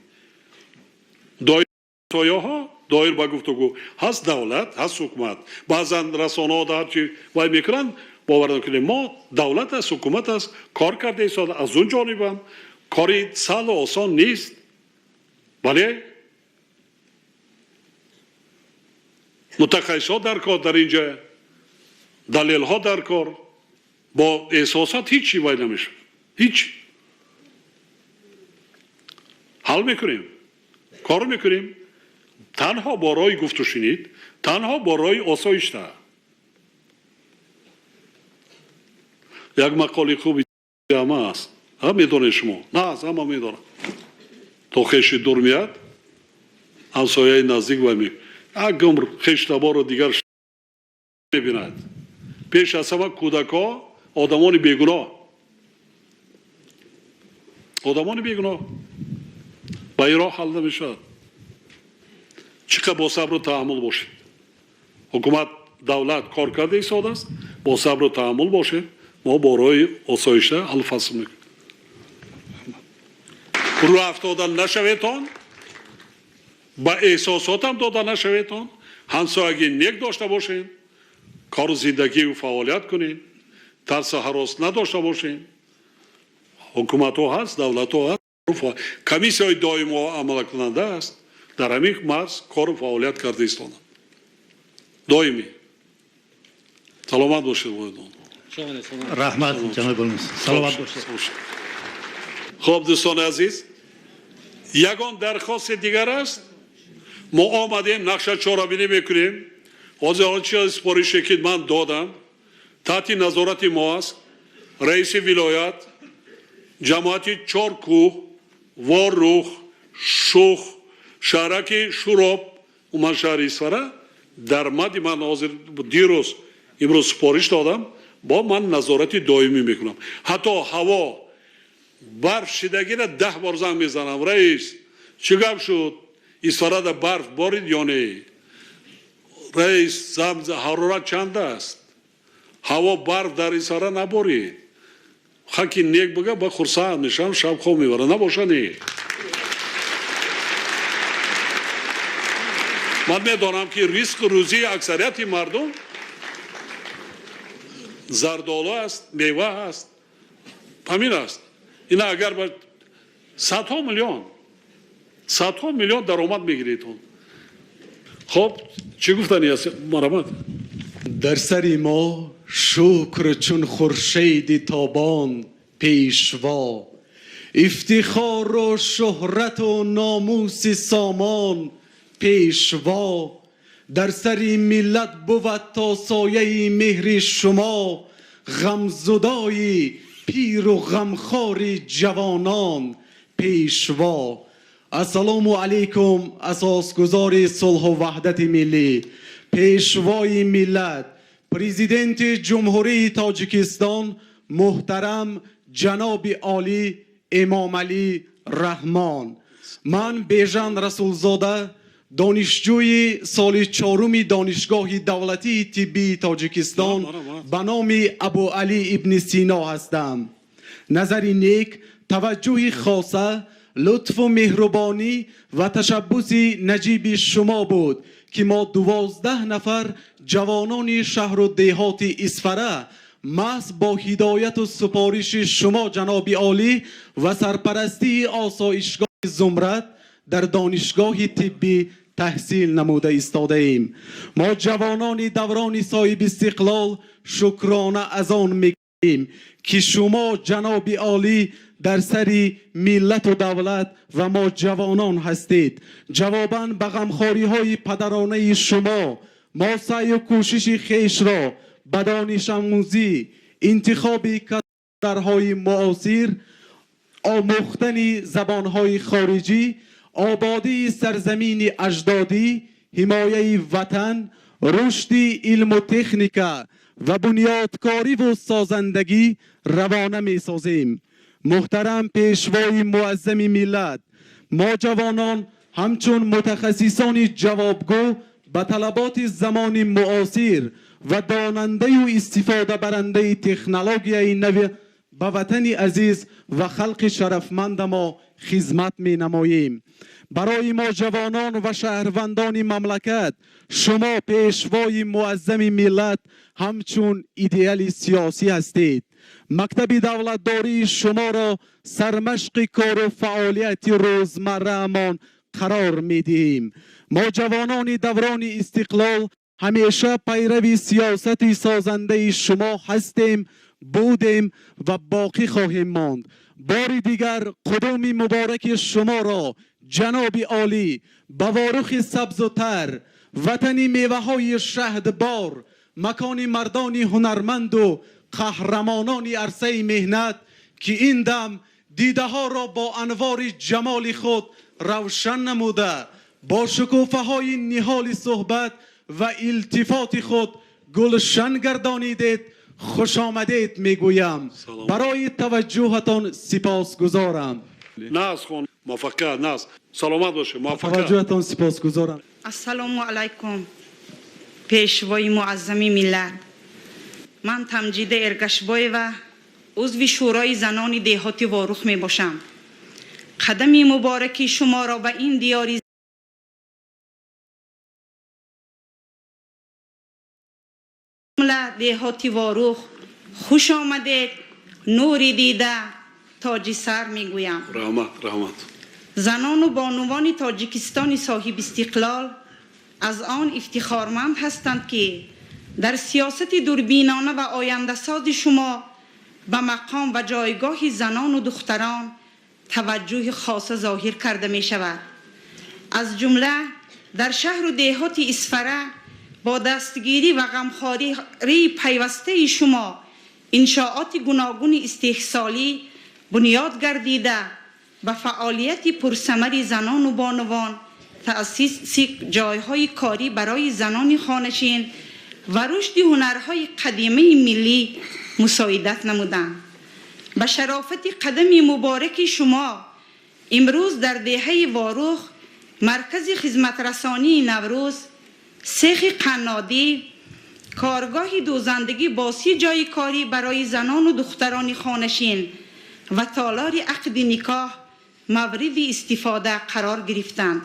دایر با گفتگو هست دولت هست حکومت بعضا رسانه ها در چی وای میکنن باور کنیم ما دولت است حکومت است کار کرده ایستاده از اون جانب هم کاری سهل و آسان نیست بله متخصص ها در کار در اینجا دلیل ها در کار با احساسات هیچی وای نمیشه هیچ حل میکنیم، کار میکنیم. تنها برای گفت و شنید، تنها برای آسایش. یک مقاله خوبی هم است، هم میدونه شما، نه از همه میدونه. تا خیش دور میاد، همسایه نزدیک و می یک عمر خیش تبار رو دیگر میبیند. پیش از همه کودکا، آدمان بیگناه، آدمان بیگناه با این راه حل نمیشد. چقدر با صبر و تحمل باشید. حکومت دولت کار کرده ایستاده است، با صبر و تحمل باشه. ما برای آسایش حل فصل میکنیم. رو افتادن نشویتان، با احساسات هم دادن نشویتان. همسایگی نیک داشته باشین، کار زندگی و فعالیت کنین، ترس هراس نداشته باشین. حکومت ها هست، دولت ها هست، کمیسیون های دائمی و عمل کننده است. در همین مرز کار و فعالیت کرده ایستانند دائمی. سلامت باشید بایدان. رحمت جناب بلمس. سلامت باشید. خب دوستان عزیز، یگان درخواست دیگر است. ما آمدیم نقشه چهاربینی میکنیم. حاضر چیز سپارشی که من دادم تحت نظارت ما است. رئیس ولایت، جماعت چارکوه، واروح، شوخ، شهرک شوراب و من شهر اسفاره در مد من حاضر دیروز امروز سپارش دادم. با من نظارت دائمی میکنم. حتی هوا برف شدگی را 10 بار زنگ میزنم. رئیس چه گپ شد؟ اسفاره در برف بارید یا نه؟ رئیس حرارت چند است؟ هوا برف در اسفاره نبارید. خاکی نیک بگه با خرسند میشم، شب خواب میبره. نباشه نه. من میدانم که ریسک روزی اکثریت مردم زردالو است، میوه است، همین است. اینا اگر با 100 میلیون درآمد میگیرید. خب چی گفتنی است مرحمت؟ در سر ما شکر چون خورشید تابان پیشوا، افتخار و شهرت و ناموس سامان پیشوا. در سر ملت بود تا سایه مهر شما، غمزدای پیر و غمخوار جوانان پیشوا. السلام علیکم اساسگزار صلح و وحدت ملی، پیشوای ملت، پریزیدنت جمهوری تاجیکستان محترم جناب عالی اماملی رحمان. من بیژن رسولزاده، دانشجوی سال 4 دانشگاه دولتی طبی تاجیکستان به نام ابو علی ابن سینا هستم. نظر نیک، توجه خاصه، لطف و مهربانی و تشبث نجیب شما بود که ما 12 نفر جوانان شهر و دهات اسفاره محض با هدایت و سپارش شما جناب عالی و سرپرستی آسایشگاه زمرد در دانشگاه طبی تحصیل نموده ایستاده ایم. ما جوانان دوران صاحب استقلال شکرانه از آن میگیم که شما جناب عالی در سر ملت و دولت و ما جوانان هستید. جواباً به غمخواری های پدرانه شما ما سعی و کوشش خیش را به دانش آموزی، انتخاب کادرهای معاصر، آموختن زبانهای خارجی، آبادی سرزمین اجدادی، حمایه وطن، رشد علم و تکنیک و بنیادکاری و سازندگی روانه می سازیم. محترم پیشوای معظم ملت، ما جوانان همچون متخصصان جوابگو به طلبات زمان معاصر و داننده و استفاده برنده تکنولوژی نو به وطن عزیز و خلق شرفمند ما خدمت می نماییم. برای ما جوانان و شهروندان مملکت شما پیشوای معظم ملت همچون ایدئال سیاسی هستید. مکتب دولتداری شما را سرمشق کار و فعالیت روزمره‌مان قرار میدهیم. ما جوانان دوران استقلال همیشه پیرو سیاست سازنده شما هستیم، بودیم و باقی خواهیم ماند. بار دیگر قدوم مبارک شما را جناب عالی به واروخ سبز و تر، وطنی میوه های شهدبار، مکان مردان هنرمند و قهرمانان عرصه مهنت که این دم دیده ها را با انوار جمال خود روشن نموده، با شکوفه های نهال صحبت و التفات خود گلشن گردانیدید. خوش آمدید میگویم. برای توجهتان سپاسگزارم. ناز خون موفقیت. ناز سلامت باشه. موفقیت. توجهتان سپاسگزارم. السلام علیکم پیشوای معظمی ملت. من تمجید ارگشبای و عضو شورای زنان دهاتی واروخ می باشم. قدم مبارکی شما را به این دیاری دهاتی واروخ خوش آمدید. نوری دیده تاج سر می گویم. رحمت. زنان و بانوان تاجیکستان صاحب استقلال از آن افتخارمند هستند که در سیاست دوربینانه و آینده ساز شما به مقام و جایگاه زنان و دختران توجه خاص ظاهر کرده می شود. از جمله در شهر و دهات اسفره با دستگیری و غمخواری پیوسته شما انشاءات گوناگون استحصالی بنیاد گردیده به فعالیت پرثمر زنان و بانوان، تأسیس جایهای کاری برای زنان خانشین و رشد هنرهای قدیمی ملی مساعدت نمودند. به شرافت قدم مبارک شما امروز در دهه واروخ مرکز خدمت رسانی نوروز، سیخ قنادی، کارگاه دوزندگی با 30 جای کاری برای زنان و دختران خانشین و تالار عقد نکاح مورد استفاده قرار گرفتند.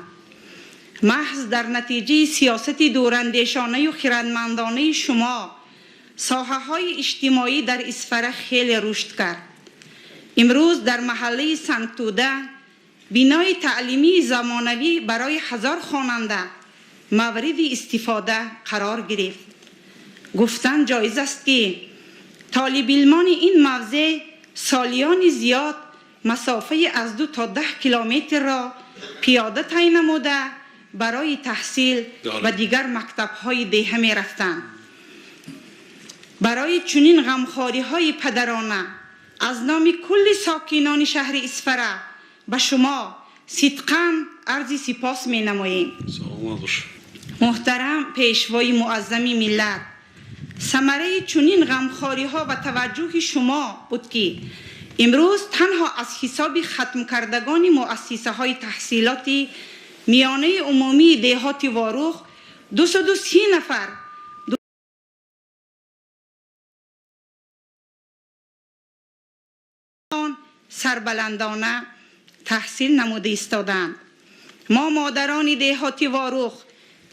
محض در نتیجه سیاست دوراندیشانه و خردمندانه شما ساحه های اجتماعی در اسفره خیلی رشد کرد. امروز در محله سنگتوده بینای تعلیمی زمانوی برای 1000 خواننده مورد استفاده قرار گرفت. گفتن جایز است که طالب علمان این موضع سالیان زیاد مسافه از 2 تا 10 کیلومتر را پیاده طی نموده برای تحصیل و دیگر مکتب‌های دهه می رفتند. برای چنین غمخواری پدرانه از نام کل ساکنان شهر اسفره به شما صدقاً عرض سپاس می نماییم. محترم پیشوای معظمی ملت، ثمره چنین غمخواری ها و توجه شما بود که امروز تنها از حساب ختم کردگان مؤسسه های تحصیلاتی میانه عمومی دهات واروخ 230 نفر سربلندانه تحصیل نموده ایستادند. ما مادران دهات واروخ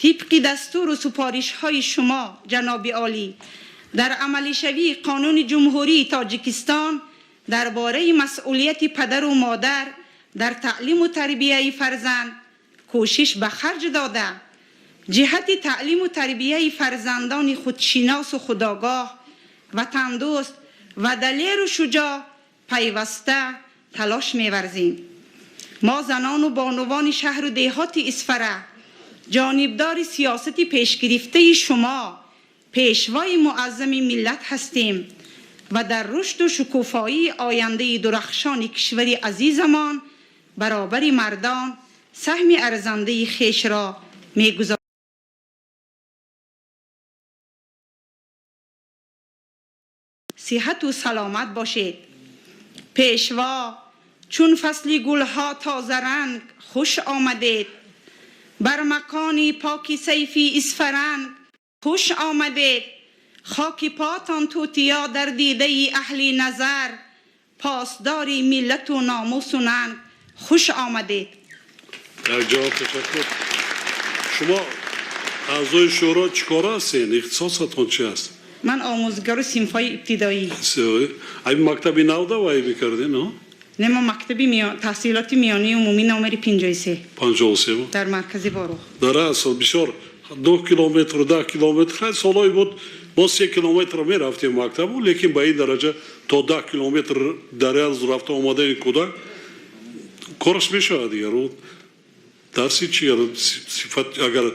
طبق دستور و سپارش های شما جناب عالی در عملی شوی قانون جمهوری تاجیکستان درباره مسئولیت پدر و مادر در تعلیم و تربیه فرزند کوشش به خرج داده، جهت تعلیم و تربیه فرزندان خودشناس و خودآگاه و تندرست و دلیر و شجاع پیوسته تلاش می‌ورزیم. ما زنان و بانوان شهر و دهات اسفره جانبدار سیاست پیشگرفته شما پیشوای معظم ملت هستیم و در رشد و شکوفایی آینده درخشان کشور عزیزمان برابر مردان سهم ارزنده خویش را می‌گذاریم. صحت و سلامت باشید. پیشوا چون فصل گلها تازه رنگ خوش آمدید. بر مکانی پاکی سیفی اسفرنگ خوش آمدید. خاک پاتان توتیا در دیده اهل نظر، پاسداری ملت و ناموس و ننگ خوش آمدید. در جواب تشکر. شما اعضای شورا چیکار هستین؟ اختصاصتون چی است؟ من آموزگار صنف‌های ابتدایی. این مکتبی نوده وای میکردین نه؟ نه، ما مکتبی تحصیلات میانی عمومی نمره 53 53 در مرکز واروخ. در اصل بسیار 2 کیلومتر 10 کیلومتر سالای بود ما 3 کیلومتر می رفتیم مکتب لیکن به این درجه تا 10 کیلومتر در از رفته آمده این کودک کورس میشه دیگه رو درسی چیه صفت اگر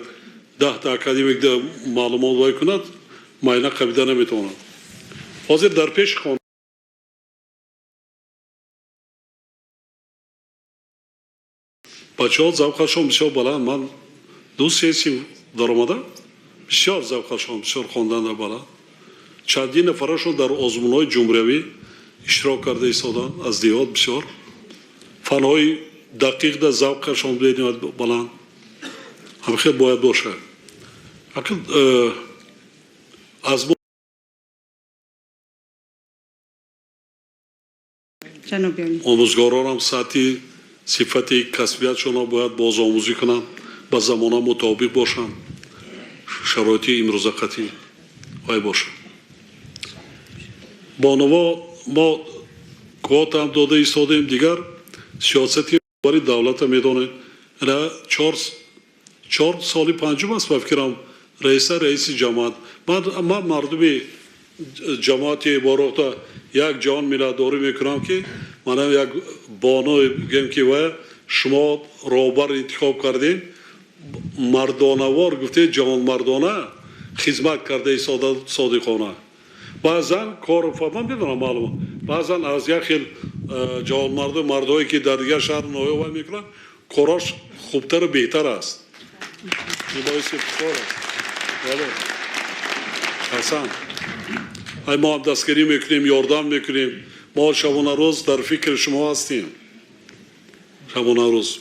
10 تا اکادمیک معلومات وای کند معنا قبیده نمیتونه حاضر در پیش خون بچه‌ها ذوقشون بسیار بلند من دو سیاسی در آمده بسیار ذوقشون بسیار خواندن بالا چندین نفرشون در آزمون‌های جمهوری اشتراک کرده ایستادن از دیهات بسیار فنهای دقیق در ذوقشون ببینید بلند همه خیلی باید باشه از آموزگاران هم سطحی صفت کسبیتشون باید بازآموزی کنن با زمانه مطابق باشن شرایط امروزقتی باید باشه بانوا ما کوت هم داده ایستادیم دیگر سیاستی برای دولت میدونه را 4 سالی پنجم است بفکرم رئیس جماعت من مردمی جماعت واروح یک جان میلاداری میکنم که من یک بانو بگم که و شما روبر انتخاب کردین مردانوار گفته جوان مردانه خدمت کرده صادقانه بعضا کار من بدونم معلومه بعضا از یک خیل جوان مردایی که در دیگر شهر نویو میکنن کاراش خوبتر و بهتر است این باعث افتخار است حسن ما هم دستگیری میکنیم یاردم میکنیم ما شبانه روز در فکر شما هستیم شبانه روز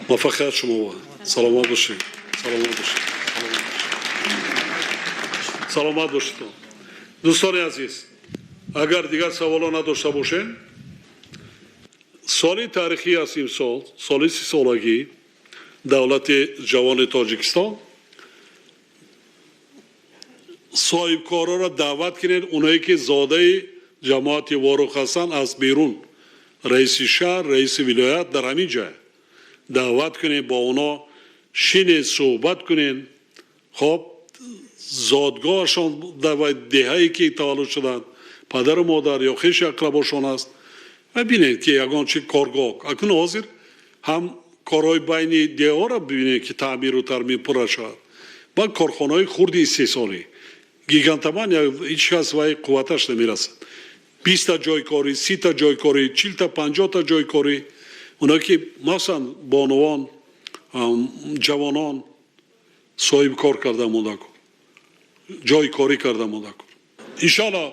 موفقیت شما با سلامت باشید سلامت باشید دوستان عزیز اگر دیگر سوالا نداشته باشین سال تاریخی است این سال 30 سالگی دولت جوان تاجیکستان صاحبکارا را دعوت کنید اونایی که زاده جماعت واروح هستند از بیرون رئیس شهر رئیس ولایت در همین جای دعوت کنید با اونا شین صحبت کنید خب زادگاهشان در دهه‌ای که تولد شدند پدر و مادر یا خویش اقرباشان است و ببینید که یگان چه کارگاه اکنون حاضر هم کارهای بین دهها را ببینید که تعمیر و ترمیم پر شد با کارخانه‌های خردی 3 سالی گیگانتمان یا هیچ کس وای قوتش نمیرسد 20 تا جای کاری 30 تا جای کاری 40 تا 50 تا جای کاری اونا که مثلا بانوان جوانان صاحب کار کرده مونده کن جای کاری کرده مونده کن انشالله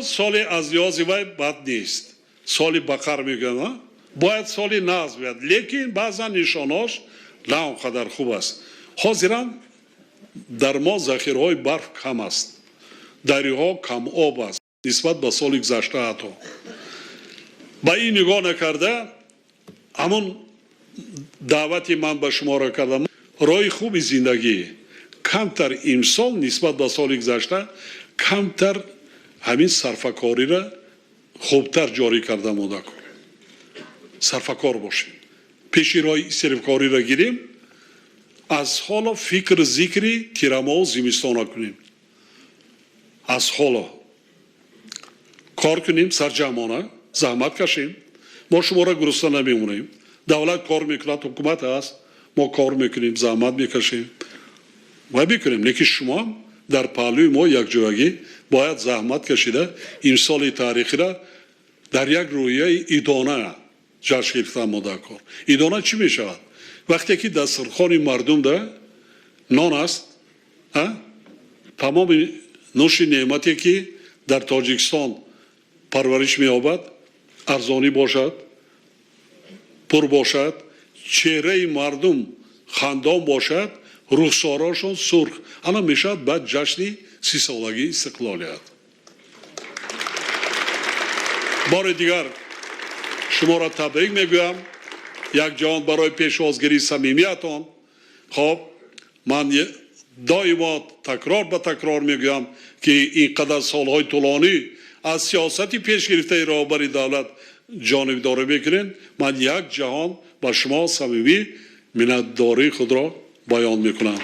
سال از یازی وای بد نیست سال بقر میگن باید سال ناز بیاد لیکن بعضا نشاناش نه اونقدر خوب است حاضرم در ما ذخیرهای برف کم است دریاها کم آب است نسبت به سال گذشته حتی با این نگاه نکرده همون دعوتی من به شما را کردم راه خوب زندگی کمتر امسال نسبت به سال گذشته کمتر همین صرفه‌کاری را خوبتر جاری کرده مونده کن صرفه‌کار باشیم پیشی راه صرفه‌کاری را گیریم از حالا فکر ذکری تیرما و زمستان کنیم از حالا کار کنیم سرجمانه زحمت کشیم ما شما را گرسنه نمیمونیم دولت کار میکند حکومت هست ما کار میکنیم زحمت میکشیم و میکنیم لیکن شما در پهلوی ما یک جایگی باید زحمت کشیده این سال تاریخی را در یک رویه ایدانه جشن گرفتن ماده کار ایدانه چی میشود وقتی که دسترخوان مردم ده نان است تمام نوش نعمتی که در تاجیکستان پرورش می‌یابد ارزانی باشد پر باشد چهره مردم خندان باشد رخساراشون سرخ الان میشد بعد جشن 30 سالگی استقلالیت بار دیگر شما را تبریک میگویم یک جان برای پیشوازگیری صمیمیتان خب من دائما تکرار به تکرار میگویم که اینقدر سالهای طولانی از سیاستی پیش گرفته رهبری دولت جانبداری میکنین من یک جهان با شما صمیمی منتداری خود را بیان میکنم.